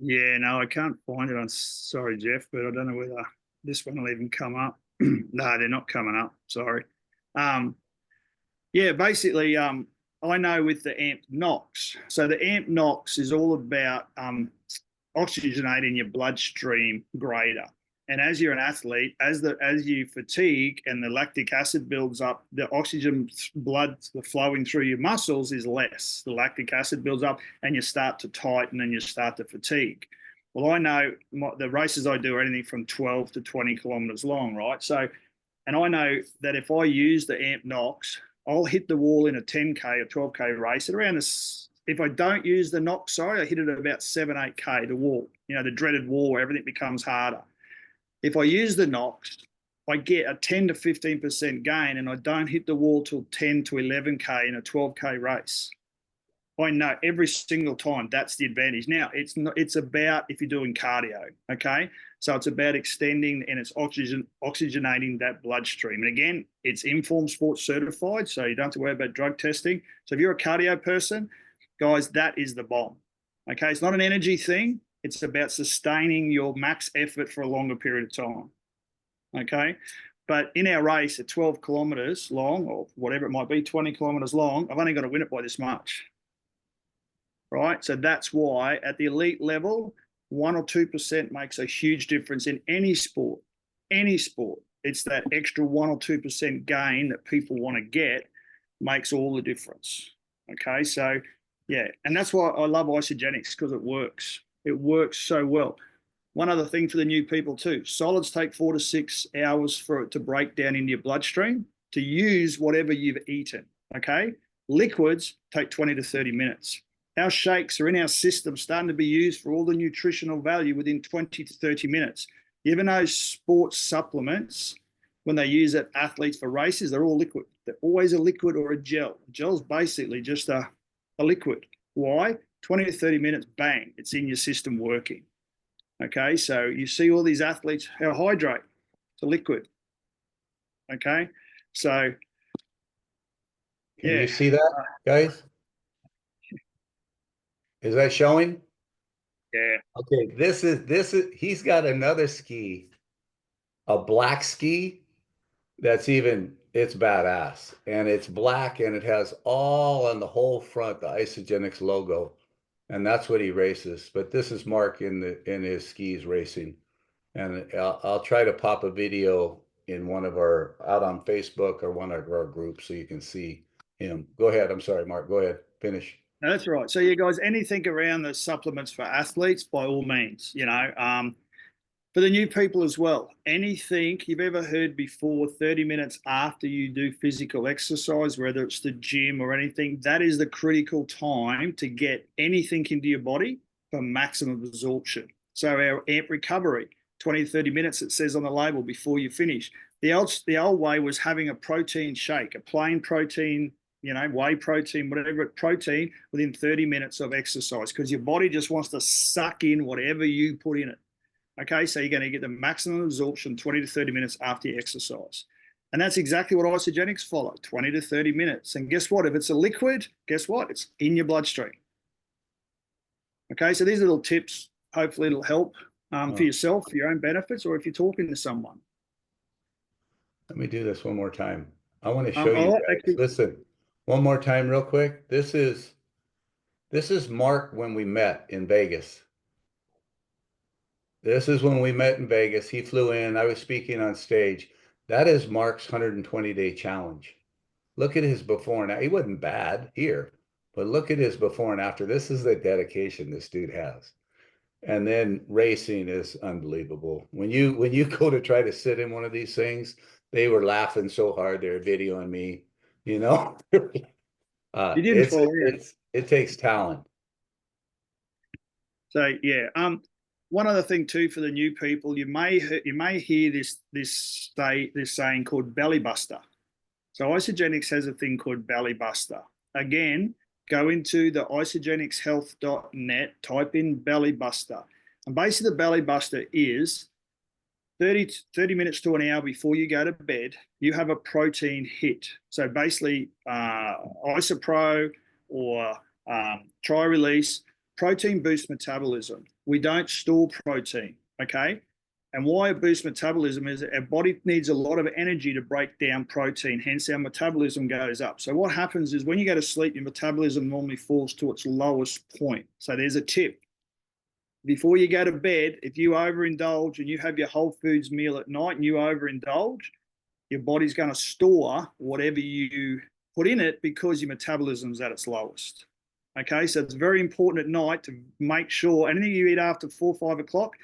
Yeah, no, I can't find it. I'm sorry, Jeff, but I don't know whether this one will even come up. No, they're not coming up. Sorry. Yeah, basically, I know with the AMP NOx. So the AMP NOx is all about oxygenating your bloodstream greater. And as you're an athlete, as you fatigue and the lactic acid builds up, the oxygen blood flowing through your muscles is less. The lactic acid builds up and you start to tighten and you start to fatigue. Well, I know the races I do are anything from 12 to 20 kilometers long, right? So, and I know that if I use the AMP NOx, I'll hit the wall in a 10K or 12K race at around this. If I don't use the NOx, I hit it at about 7, 8K, the wall, the dreaded wall where everything becomes harder. If I use the NOx, I get a 10 to 15% gain and I don't hit the wall till 10 to 11K in a 12K race. I know every single time that's the advantage. Now, it's about if you're doing cardio, okay? So it's about extending and it's oxygenating that bloodstream. And again, it's Informed Sports certified, so you don't have to worry about drug testing. So if you're a cardio person, guys, that is the bomb, okay? It's not an energy thing. It's about sustaining your max effort for a longer period of time, okay? But in our race at 12 kilometers long or whatever it might be, 20 kilometers long, I've only got to win it by this much. right? So that's why at the elite level, 1 or 2% makes a huge difference in any sport. Any sport. It's that extra 1 or 2% gain that people want to get makes all the difference. Okay, so yeah, and that's why I love isogenics, because it works. It works so well. One other thing for the new people too, solids take 4 to 6 hours for it to break down into your bloodstream to use whatever you've eaten, okay? Liquids take 20 to 30 minutes. Our shakes are in our system starting to be used for all the nutritional value within 20 to 30 minutes. You ever know sports supplements, when they use it, athletes for races, they're all liquid. They're always a liquid or a gel. Gel's basically just a liquid. Why? 20 to 30 minutes, bang, it's in your system working. Okay, so you see all these athletes, how hydrate, it's a liquid. Okay, so Can yeah. you see that, guys? Is that showing? Yeah. Okay, this is he's got another ski, a black ski that's it's badass. And it's black and it has all on the whole front the Isogenics logo. And that's what he races. But this is Mark in his skis racing. And I'll try to pop a video in out on Facebook or one of our groups so you can see him. Go ahead. I'm sorry, Mark. Go ahead. Finish. That's right. So you guys, anything around the supplements for athletes, by all means, for the new people as well, anything you've ever heard before 30 minutes after you do physical exercise, whether it's the gym or anything, that is the critical time to get anything into your body for maximum absorption. So our AMP recovery, 20 to 30 minutes, it says on the label before you finish. The old way was having a protein shake, a plain protein, whey protein, whatever protein within 30 minutes of exercise, because your body just wants to suck in whatever you put in it. Okay, so you're going to get the maximum absorption 20 to 30 minutes after your exercise. And that's exactly what isogenics follow, 20 to 30 minutes. And guess what? If it's a liquid, guess what? It's in your bloodstream. Okay, so these little tips, hopefully it'll help for yourself, for your own benefits, or if you're talking to someone. Let me do this one more time. I want to show you guys. Actually, listen, one more time real quick. This is Mark when we met in Vegas. This is when we met in Vegas. He flew in. I was speaking on stage. That is Mark's 120-day challenge. Look at his before and after. He wasn't bad here, but look at his before and after. This is the dedication this dude has. And then racing is unbelievable. When you go to try to sit in one of these things, they were laughing so hard they're videoing me, you didn't fall in. It takes talent. So yeah, one other thing too for the new people, you may hear this saying called belly buster. So Isogenics has a thing called belly buster. Again, go into the isogenicshealth.net, type in belly buster, and basically the belly buster is 30 minutes to an hour before you go to bed, you have a protein hit. So basically, Isopro or Tri-Release, protein boosts metabolism. We don't store protein, okay? And why it boosts metabolism is our body needs a lot of energy to break down protein, hence our metabolism goes up. So what happens is when you go to sleep, your metabolism normally falls to its lowest point. So there's a tip. Before you go to bed, if you overindulge and you have your whole foods meal at night and you overindulge, your body's going to store whatever you put in it because your metabolism's at its lowest. Okay, so it's very important at night to make sure anything you eat after 4 or 5 o'clock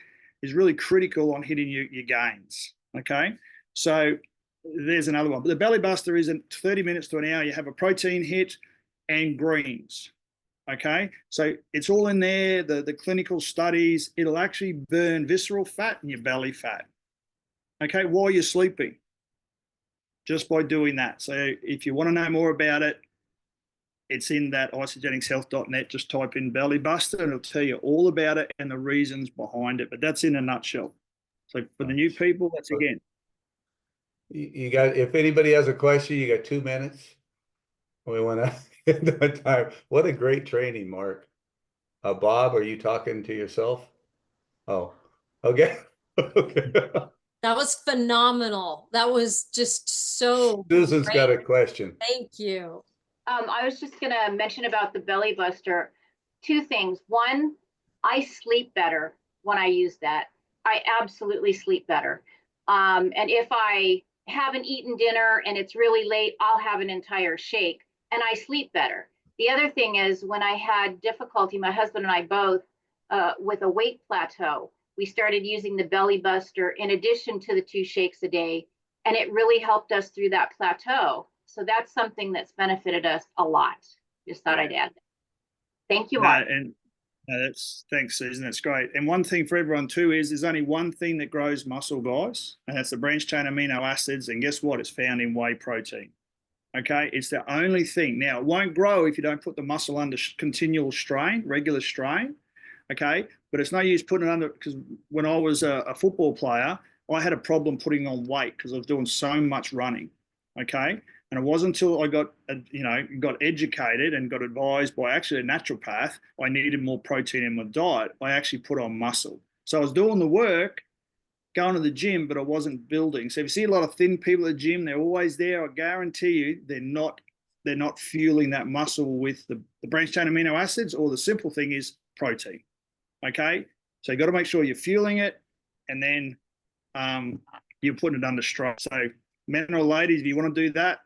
is really critical on hitting your gains. Okay, so there's another one. But the belly buster is in 30 minutes to an hour. You have a protein hit and greens. Okay, so it's all in there, the clinical studies. It'll actually burn visceral fat and your belly fat. Okay, while you're sleeping, just by doing that. So if you want to know more about it, it's in that isogenicshealth.net. Just type in belly buster and it'll tell you all about it and the reasons behind it. But that's in a nutshell. So for the new people, that's again. You got, if anybody has a question, you got 2 minutes. We want to end on time. What a great training, Mark. Bob, are you talking to yourself? Oh, okay. Okay. That was phenomenal. That was just so Susan's great. got a question. Thank you. I was just gonna mention about the belly buster. two things. One, I sleep better when I use that. I absolutely sleep better. And if I haven't eaten dinner and it's really late, I'll have an entire shake and I sleep better. The other thing is when I had difficulty, my husband and I both, with a weight plateau, we started using the belly buster in addition to the 2 shakes a day. And it really helped us through that plateau. So that's something that's benefited us a lot. Just thought I'd add that. Thank you, Mark. And that's thanks, Susan. That's great. And one thing for everyone too is there's only one thing that grows muscle, guys, and that's the branched chain amino acids. And guess what? It's found in whey protein. Okay, it's the only thing. Now, it won't grow if you don't put the muscle under continual strain, regular strain. Okay, but it's no use putting it under, because when I was a football player, I had a problem putting on weight because I was doing so much running. Okay, and it wasn't until I got, got educated and got advised by actually a naturopath, I needed more protein in my diet. I actually put on muscle. So I was doing the work, going to the gym, but I wasn't building. So if you see a lot of thin people at the gym, they're always there. I guarantee you, they're not fueling that muscle with the branched chain amino acids, or the simple thing is protein. Okay, so you got to make sure you're fueling it, and then you're putting it under stress. So men or ladies, if you want to do that,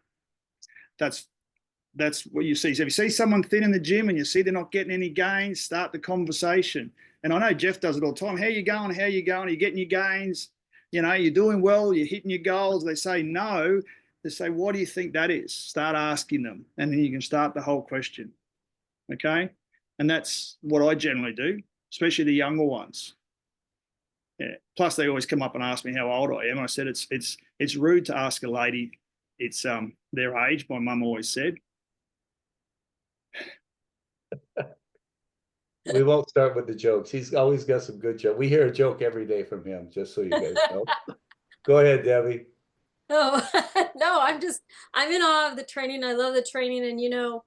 that's what you see. So if you see someone thin in the gym and you see they're not getting any gains, start the conversation. And I know Jeff does it all the time. How you going? How you going? Are you getting your gains? You're doing well. You're hitting your goals. They say no. They say, what do you think that is? Start asking them, and then you can start the whole question. Okay, and that's what I generally do, especially the younger ones. Yeah. Plus, they always come up and ask me how old I am. I said it's rude to ask a lady it's their age. My mum always said. We won't start with the jokes. He's always got some good jokes. We hear a joke every day from him, just so you guys know. Go ahead, Debbie. Oh, no, I'm in awe of the training. I love the training. And,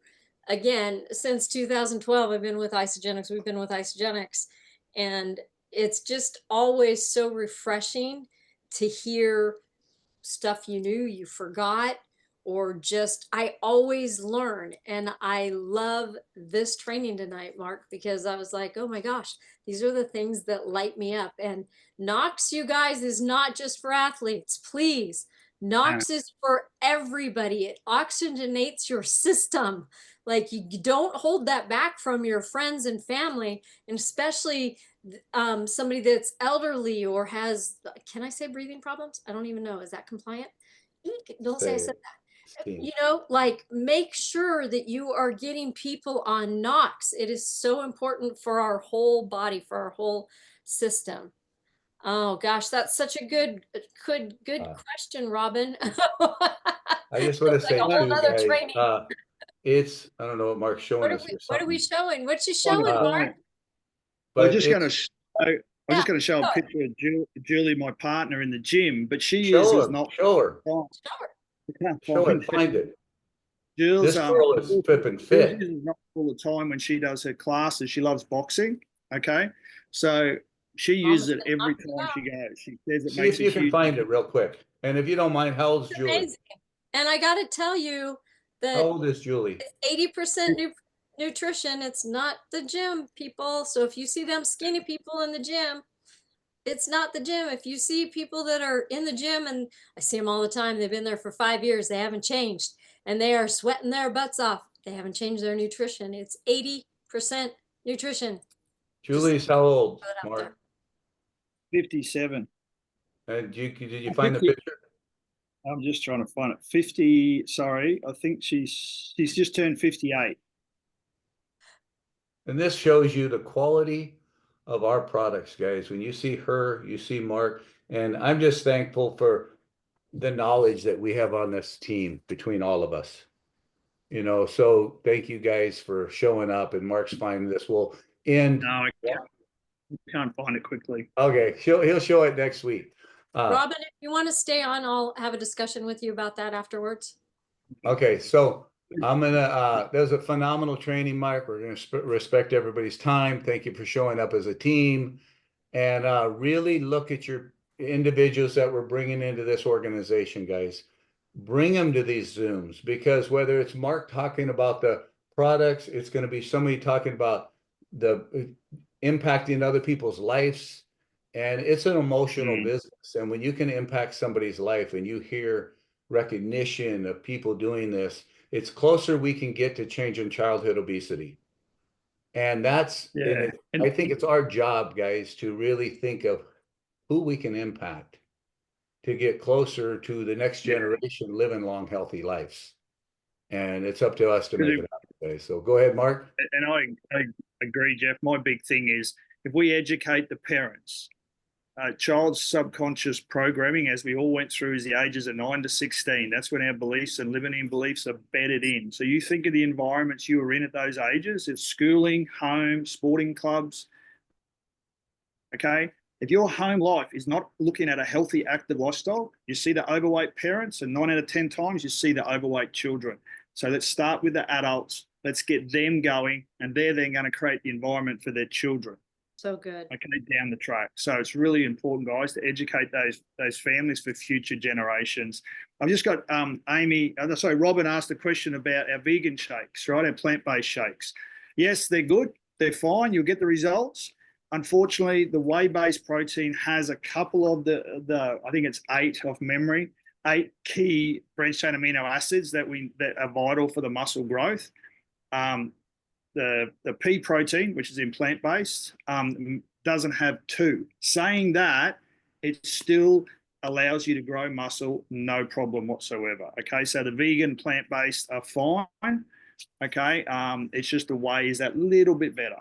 again, since 2012, I've been with Isogenics. We've been with Isogenics. And it's just always so refreshing to hear stuff you knew you forgot, or just I always learn. And I love this training tonight, Mark, because I was like, oh my gosh, these are the things that light me up. And Knox, you guys, is not just for athletes, please. Knox is for everybody. It oxygenates your system. Like, you don't hold that back from your friends and family, and especially somebody that's elderly or has, can I say breathing problems? I don't even know. Is that compliant? Don't say I said that. Like, make sure that you are getting people on Knox. It is so important for our whole body, for our whole system. Oh gosh, that's such a good question, Robin. I just want to say like a whole too, nother guys, training. I don't know what Mark's showing us here. What are we showing? What's she showing, Mark? I'm just going to show a picture of Julie, my partner, in the gym, but she uses not. Show her. Find it. Jules, this girl is flipping fit. She uses not all the time when she does her classes. She loves boxing. Okay, so she uses it every time she goes. She says it makes. See if you can find it real quick. And if you don't mind, how old's Julie? Amazing. And I got to tell you that how old is Julie? 80% nutrition. It's not the gym, people. So if you see them skinny people in the gym, it's not the gym. If you see people that are in the gym, and I see them all the time, they've been there for 5 years, they haven't changed, and they are sweating their butts off. They haven't changed their nutrition. It's 80% nutrition. Julie's how old, Mark? 57. And did you find the picture? I'm just trying to find it. 50. Sorry, I think she's just turned 58. And this shows you the quality of our products, guys. When you see her, you see Mark, and I'm just thankful for the knowledge that we have on this team between all of us. So thank you guys for showing up, and Mark's finding this. Will end. No, I can't find it quickly. Okay, he'll show it next week. Robin, if you want to stay on, I'll have a discussion with you about that afterwards. Okay, so I'm gonna there's a phenomenal training, Mark. We're gonna respect everybody's time. Thank you for showing up as a team, and really look at your individuals that we're bringing into this organization, guys. Bring them to these Zooms, because whether it's Mark talking about the products, it's going to be somebody talking about impacting other people's lives. And it's an emotional Mm. business. And when you can impact somebody's life and you hear recognition of people doing this, it's closer we can get to changing childhood obesity. And that's, Yeah. I think it's our job, guys, to really think of who we can impact to get closer to the next generation living long, healthy lives. And it's up to us to make it happen today. So go ahead, Mark. And I agree, Jeff. My big thing is if we educate the parents, child's subconscious programming, as we all went through, is the ages of 9 to 16. That's when our beliefs and living in beliefs are bedded in. So you think of the environments you were in at those ages, it's schooling, home, sporting clubs. Okay. If your home life is not looking at a healthy, active lifestyle, you see the overweight parents, and 9 out of 10 times you see the overweight children. So let's start with the adults. Let's get them going, and they're then going to create the environment for their children. So good. Okay, down the track. So it's really important, guys, to educate those families for future generations. I've just got Robin asked a question about our vegan shakes, right? Our plant-based shakes. Yes, they're good. They're fine. You'll get the results. Unfortunately, the whey-based protein has a couple of the I think it's 8 off memory, 8 key branched chain amino acids that are vital for the muscle growth. The pea protein, which is in plant-based, doesn't have 2. Saying that, it still allows you to grow muscle, no problem whatsoever. Okay, so the vegan plant-based are fine. Okay, it's just the whey is that little bit better.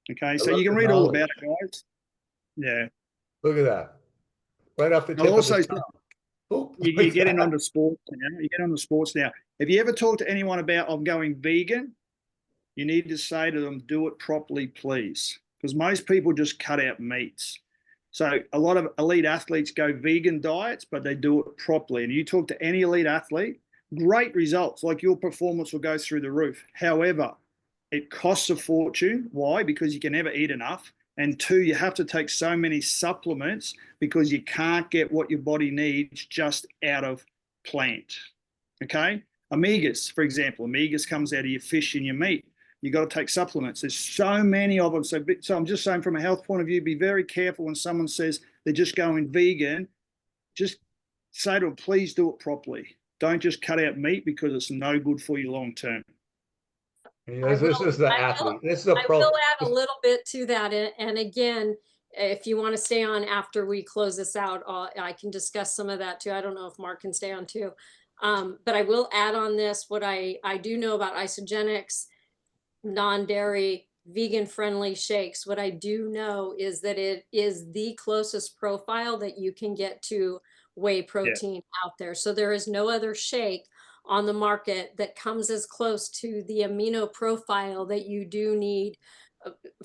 Okay, so you can read all about it, guys. Yeah. Look at that. Right off the tip Also, of the tongue. you're getting onto sports now. You get onto sports now. If you ever talk to anyone about I'm going vegan, you need to say to them, do it properly, please. Because most people just cut out meats. So a lot of elite athletes go vegan diets, but they do it properly. And you talk to any elite athlete, great results, like your performance will go through the roof. However, it costs a fortune. Why? Because you can never eat enough. And 2, you have to take so many supplements because you can't get what your body needs just out of plant. Okay? Omegas, for example, omegas comes out of your fish and your meat. You got to take supplements. There's so many of them. So I'm just saying from a health point of view, be very careful when someone says they're just going vegan. Just say to them, please do it properly. Don't just cut out meat because it's no good for you long term. Yes, this is the athlete. This is a pro. I will add a little bit to that. And again, if you want to stay on after we close this out, I can discuss some of that too. I don't know if Mark can stay on too. But I will add on this what I do know about isogenics, non-dairy, vegan-friendly shakes. What I do know is that it is the closest profile that you can get to whey protein out there. So there is no other shake on the market that comes as close to the amino profile that you do need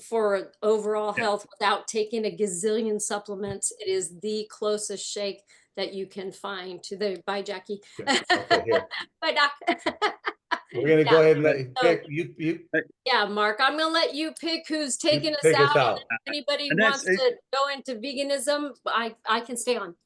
for overall health without taking a gazillion supplements. It is the closest shake that you can find to the, bye Jackie. Okay, here. Bye Doc. We're gonna go ahead and let you pick. Yeah, Mark, I'm gonna let you pick who's taking us take us out. out. If anybody And wants to go into veganism, I can stay on.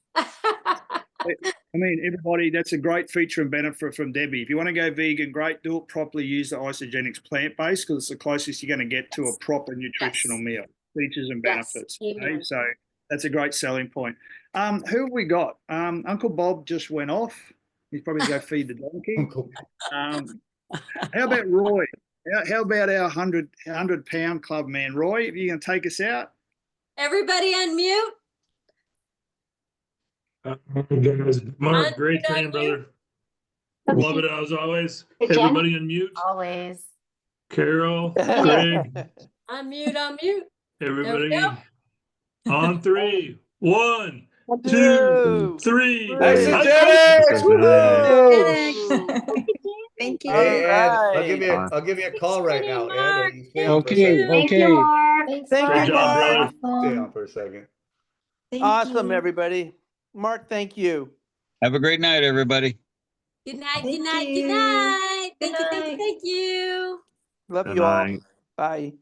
I mean, everybody, that's a great feature and benefit from Debbie. If you want to go vegan, great, do it properly. Use the isogenics plant-based because it's the closest you're going to get to a proper nutritional meal. Features and benefits. Okay? So that's a great selling point. Who have we got? Uncle Bob just went off. He's probably going to go feed the donkey. How about Roy? How about our 100-pound club man, Roy? If you're going to take us out. Everybody unmute. Guys, Mark, great training, brother. Love it as always. Everybody unmute. Always. Carol, Greg, Unmute. everybody on 3. 1, 2, 3. Isogenics! Thank you. Hey, Ed, Right. I'll give you a call right now, Ed. Are you staying for a Okay, second? Thank you, okay. Mark. Thanks, Thank Mark. you, job, brother. Stay on for a second. Thank Awesome, you. everybody. Mark, thank you. Have a great night, everybody. Good night. Thank Good night. you. Good night. Good Thank you. night. Thank you. Love Good you all. night. Bye.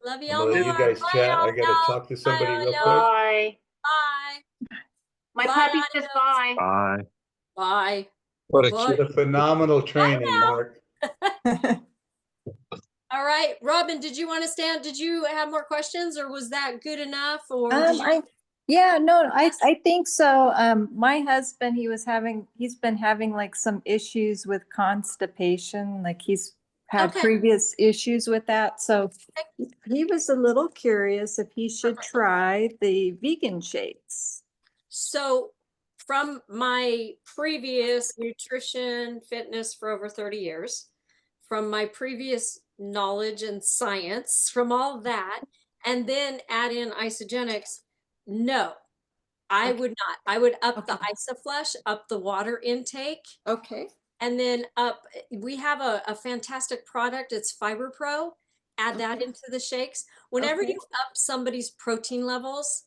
Love I'm y'all gonna let more. you guys Bye, chat. I gotta y'all. talk to somebody Bye, real y'all. quick. Bye. Bye. My Bye, puppy says adios. bye. Bye. Bye. What a Bye. What a phenomenal training, now. Mark. All right, Robin, did you want to stand? Did you have more questions, or was that good enough? Or did you? Yeah, no, I think so. My husband, he's been having like some issues with constipation, like he's had Okay. previous issues with that. So he was a little curious if he should try the vegan shakes. So from my previous nutrition fitness for over 30 years, from my previous knowledge and science, from all that, and then add in isogenics, no, I Okay. would not. I would up the Okay. isoflush, up the water intake, Okay. and then we have a fantastic product. It's Fiber Pro. Add that Okay. into the shakes. Whenever Okay. you up somebody's protein levels,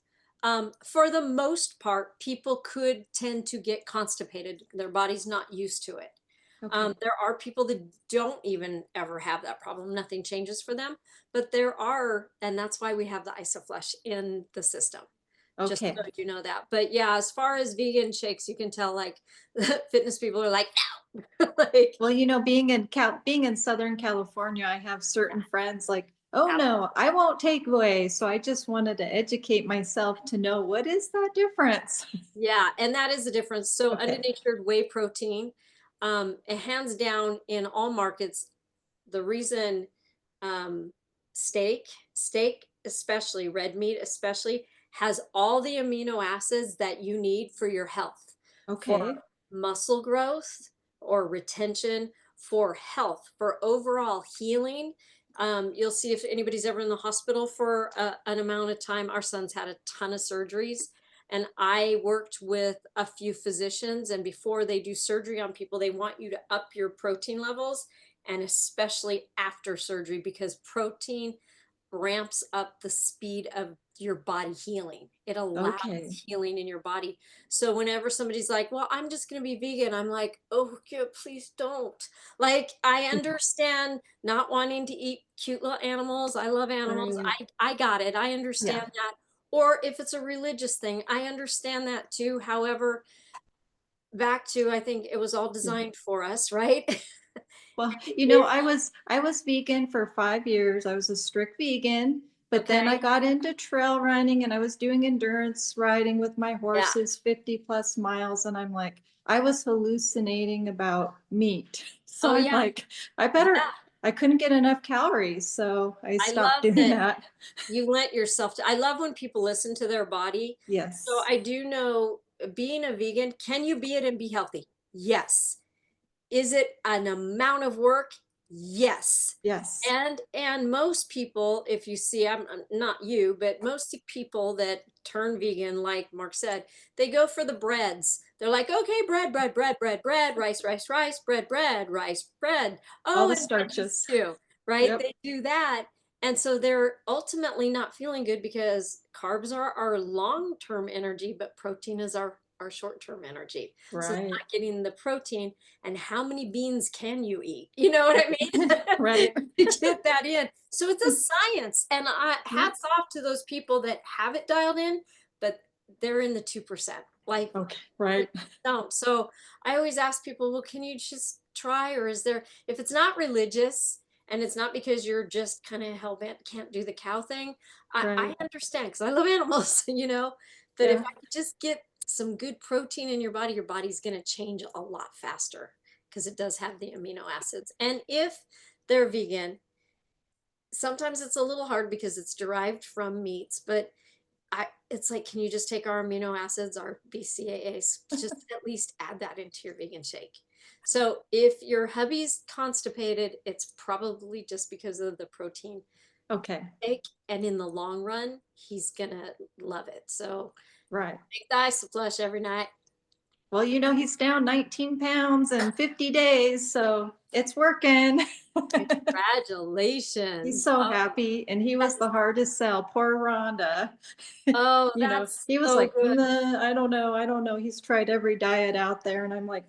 for the most part, people could tend to get constipated. Their body's not used to it. Okay. There are people that don't even ever have that problem. Nothing changes for them, but there are, and that's why we have the IsoFlush in the system. Just so Okay. you know that. But yeah, as far as vegan shakes, you can tell like fitness people are like, no. Like, Well, being in Southern California, I have certain friends like, oh yeah. no, I won't take whey. So I just wanted to educate myself to know what is that difference. Yeah, and that is the difference. So Okay. undenatured whey protein, hands down in all markets, the reason steak, especially red meat, especially has all the amino acids that you need for your health, Okay. for muscle growth or retention, for health, for overall healing. You'll see if anybody's ever in the hospital for an amount of time. Our son's had a ton of surgeries, and I worked with a few physicians, and before they do surgery on people, they want you to up your protein levels, and especially after surgery, because protein ramps up the speed of your body healing. It allows Okay. healing in your body. So whenever somebody's like, well, I'm just going to be vegan, I'm like, oh, okay, please don't. Like, I understand not wanting to eat cute little animals. I love animals. Right. I got it. I understand Yeah. that. Or if it's a religious thing, I understand that too. However, back to, I think it was all designed for us, right? Well, It- I was vegan for 5 years. I was a strict vegan, but then I okay. got into trail running and I was doing endurance riding with my Yeah. horses, 50 plus miles. And I'm like, I was hallucinating about meat. So Oh I'm yeah. like, Yeah. I couldn't get enough calories. So I I stopped love doing that that. you let yourself I love when people listen to their body. Yes. So I do know being a vegan, can you be it and be healthy? Yes. Is it an amount of work? Yes. Yes. And most people, if you see, I'm not you, but most people that turn vegan, like Mark said, they go for the breads. They're like, okay, bread, rice, bread, rice, bread. All Oh, the and veggies starches. too, right? Yep. They do that. And so they're ultimately not feeling good because carbs are our long-term energy, but protein is our short-term energy. So they're Right. not getting the protein. And how many beans can you eat? You know what I mean? Right. To get that in. So it's a science. And hats off to those people that have it dialed in, but they're in the 2%. Like, Okay. Right. don't. So I always ask people, well, can you just try? Or is there, if it's not religious and it's not because you're just kind of hell bent, can't do the cow thing, I Right. understand because I love animals, that if Yeah. I could just get some good protein in your body's going to change a lot faster because it does have the amino acids. And if they're vegan, sometimes it's a little hard because it's derived from meats, but it's like, can you just take our amino acids, our BCAAs, just at least add that into your vegan shake? So if your hubby's constipated, it's probably just because of the protein Okay. take, and in the long run, he's gonna love it. So Right. take the isoflush every night. Well, he's down 19 pounds in 50 days, so it's working. He's Congratulations. so Oh, happy, and he was the hardest sell. Poor Rhonda. oh, that's He was so like, good. "Nah, I don't know. He's tried every diet out there, and I'm like,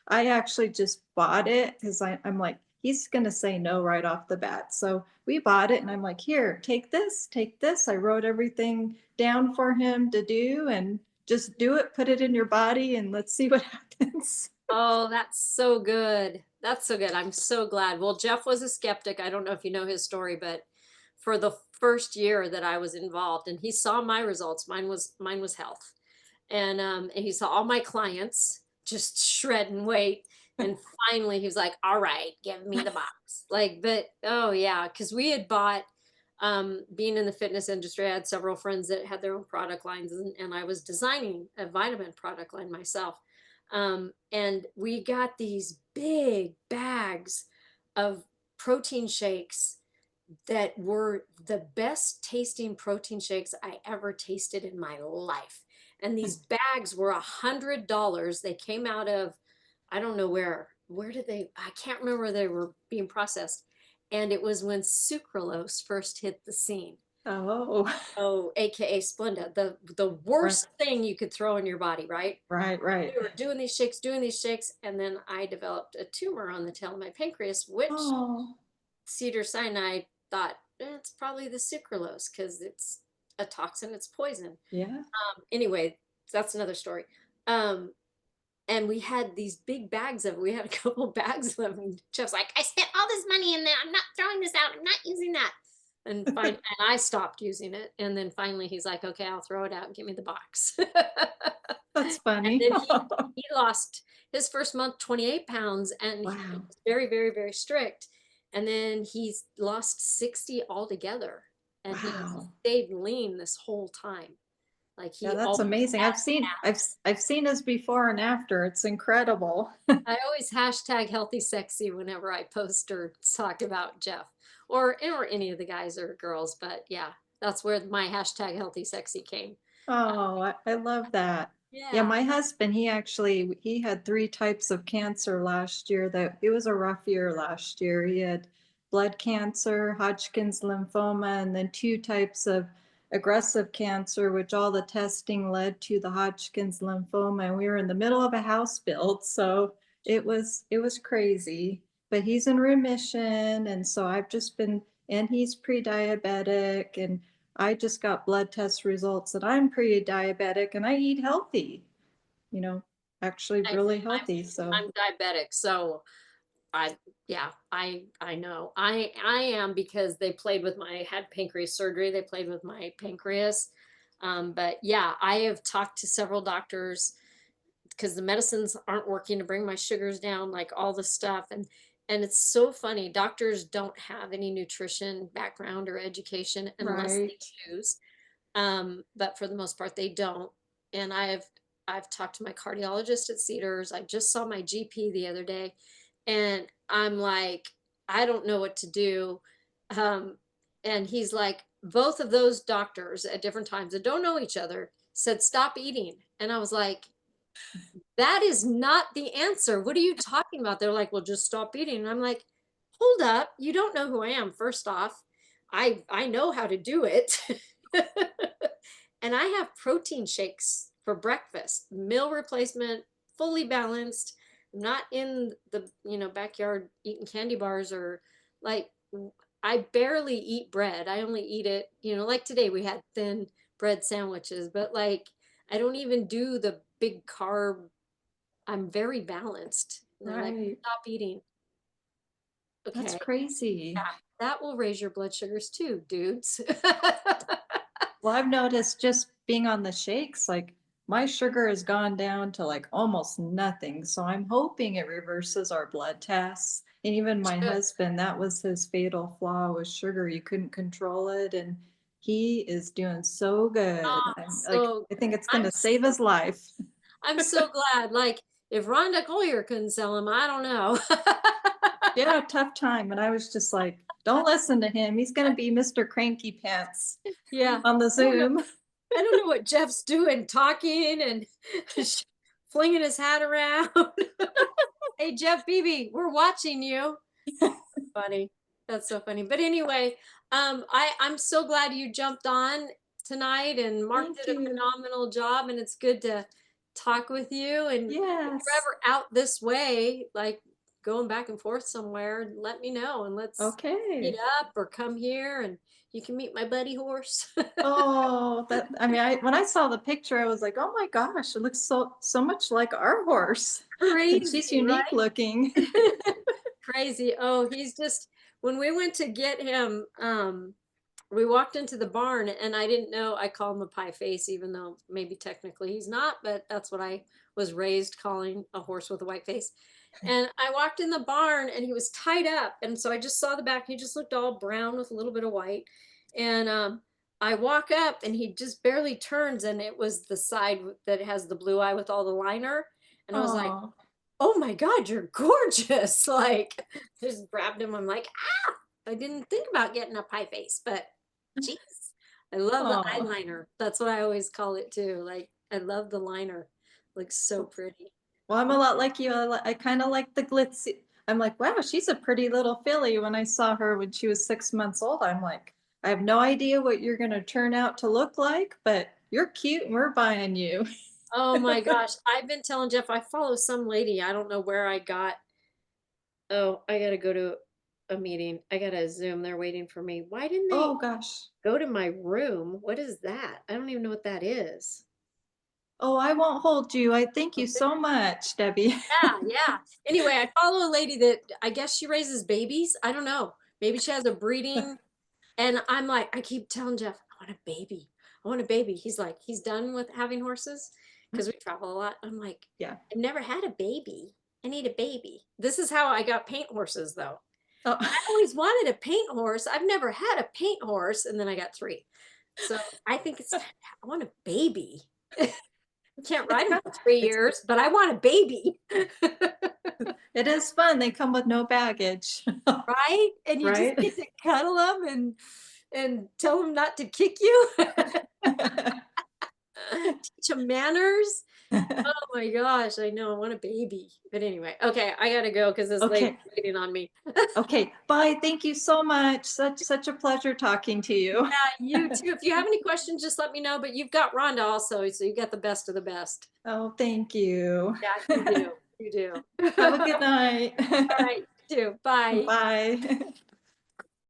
I actually just bought it because I'm like, he's gonna say no right off the bat. So we bought it, and I'm like, here, take this, take this. I wrote everything down for him to do, and just do it, put it in your body, and let's see what happens. Oh, that's so good. That's so good. I'm so glad. Well, Jeff was a skeptic. I don't know if you know his story, but for the first year that I was involved, and he saw my results, mine was health. And he saw all my clients just shred and weight. And finally he was like, all right, give me the box. Like, but oh yeah, because we had bought being in the fitness industry, I had several friends that had their own product lines, and I was designing a vitamin product line myself. And we got these big bags of protein shakes that were the best tasting protein shakes I ever tasted in my life. And these bags were $100. They came out of, I don't know where did they, I can't remember where they were being processed. And it was when sucralose first hit the scene. Oh, Oh, AKA Splenda, the worst thing you could throw in your body, right? right, right. We were doing these shakes, and then I developed a tumor on the tail of my pancreas, which Oh, Cedar-Sinai thought it's probably the sucralose because it's a toxin, it's poison. yeah. Anyway, that's another story. And we had these big bags of it. We had a couple bags of them. And Jeff's like, I spent all this money in there. I'm not throwing this out. I'm not using that. And and I stopped using it. And then finally he's like, okay, I'll throw it out and give me the box. That's And funny. then he lost his first month 28 pounds, and he Wow. was very, very, very strict. And then he's lost 60 altogether. And he Wow. stayed lean this whole time. Like he Yeah, that's always amazing. had I've seen his before and after. It's incredible. I always hashtag healthy sexy whenever I post or talk about Jeff or any of the guys or girls. But yeah, that's where my hashtag healthy sexy came. Oh, I love that. Yeah, Yeah. my husband, he had 3 types of cancer last year. That it was a rough year last year. He had blood cancer, Hodgkin's lymphoma, and then 2 types of aggressive cancer, which all the testing led to the Hodgkin's lymphoma. And we were in the middle of a house build, so it was crazy. But he's in remission, and so I've just been, and he's pre-diabetic, and I just got blood test results that I'm pre-diabetic and I eat healthy, actually really healthy. So I'm diabetic, so I know I am, because they played with had pancreas surgery. They played with my pancreas. But yeah, I have talked to several doctors because the medicines aren't working to bring my sugars down, like all the stuff. And it's so funny. Doctors don't have any nutrition background or education unless they right. choose. But for the most part, they don't. And I've talked to my cardiologist at Cedars. I just saw my GP the other day, and I'm like, I don't know what to do. And he's like, both of those doctors at different times that don't know each other said, stop eating. And I was like, that is not the answer. What are you talking about? They're like, well, just stop eating. And I'm like, hold up. You don't know who I am. First off, I know how to do it. And I have protein shakes for breakfast, meal replacement, fully balanced. I'm not in the, backyard eating candy bars, or like, I barely eat bread. I only eat it, like today we had thin bread sandwiches, but like, I don't even do the big carb. I'm very balanced. And they're like, Right. stop eating. That's Okay. crazy. Yeah, that will raise your blood sugars too, dudes. Well, I've noticed just being on the shakes, like my sugar has gone down to like almost nothing. So I'm hoping it reverses our blood tests. And even my Should. husband, that was his fatal flaw, was sugar. You couldn't control it. And he is doing so good. So I think it's I'm going to save his life. I'm so glad. Like, if Rhonda Collier couldn't sell him, I don't know. Yeah, tough time. And I was just like, don't listen to him. He's going to be Mr. Cranky Pants Yeah. on the I don't know. Zoom. I don't know what Jeff's doing, talking and flinging his hat around. Hey, Jeff Beebe, we're watching you. Funny. That's so funny. But anyway, I'm so glad you jumped on tonight, and Mark Thank did a you. phenomenal job, and it's good to talk with you. And if Yes. you're ever out this way, like going back and forth somewhere, let me know, and let's Okay. meet up or come here, and you can meet my buddy horse. Oh, when I saw the picture, I was like, oh my gosh, it looks so much like our horse. Crazy, She's unique right? looking. crazy. Oh, he's just, when we went to get him, we walked into the barn and I didn't know, I call him a pie face, even though maybe technically he's not, but that's what I was raised calling a horse with a white face. And I walked in the barn and he was tied up. And so I just saw the back. He just looked all brown with a little bit of white. And I walk up and he just barely turns and it was the side that has the blue eye with all the liner. And I was like, Aw. oh my God, you're gorgeous. Like, just grabbed him. I'm like, ah, I didn't think about getting a pie face, but jeez, I love the Aw. eyeliner. That's what I always call it too. Like, I love the liner. Looks so pretty. Well, I'm a lot like you. I kind of like the glitzy. I'm like, wow, she's a pretty little filly. When I saw her when she was 6 months old, I'm like, I have no idea what you're going to turn out to look like, but you're cute and we're buying you. Oh my gosh. I've been telling Jeff, I follow some lady. I don't know where I got. Oh, I got to go to a meeting. I got to Zoom. They're waiting for me. Why didn't they Oh gosh. go to my room? What is that? I don't even know what that is. Oh, I won't hold you. I thank you so much, Debbie. Yeah. Anyway, I follow a lady that I guess she raises babies. I don't know. Maybe she has a breeding. And I'm like, I keep telling Jeff, I want a baby. I want a baby. He's like, he's done with having horses because we travel a lot. I'm like, Yeah. I've never had a baby. I need a baby. This is how I got paint horses though. Oh. I always wanted a paint horse. I've never had a paint horse. And then I got 3. So I think it's, I want a baby. I can't ride them for 3 years, but I want a baby. It is fun. They come with no baggage. Right? And you Right? just get to cuddle them and tell them not to kick you. Teach them manners. Oh my gosh, I know. I want a baby. But anyway, okay, I gotta go because this lady's Okay. waiting on me. Okay. Bye. Thank you so much. Such a pleasure talking to you. You too. If you have any questions, just let me know. But you've got Rhonda also, so you got the best of the best. Oh, thank you. Yeah, you do. You do. Have a good night. All right, you too. Bye. Bye.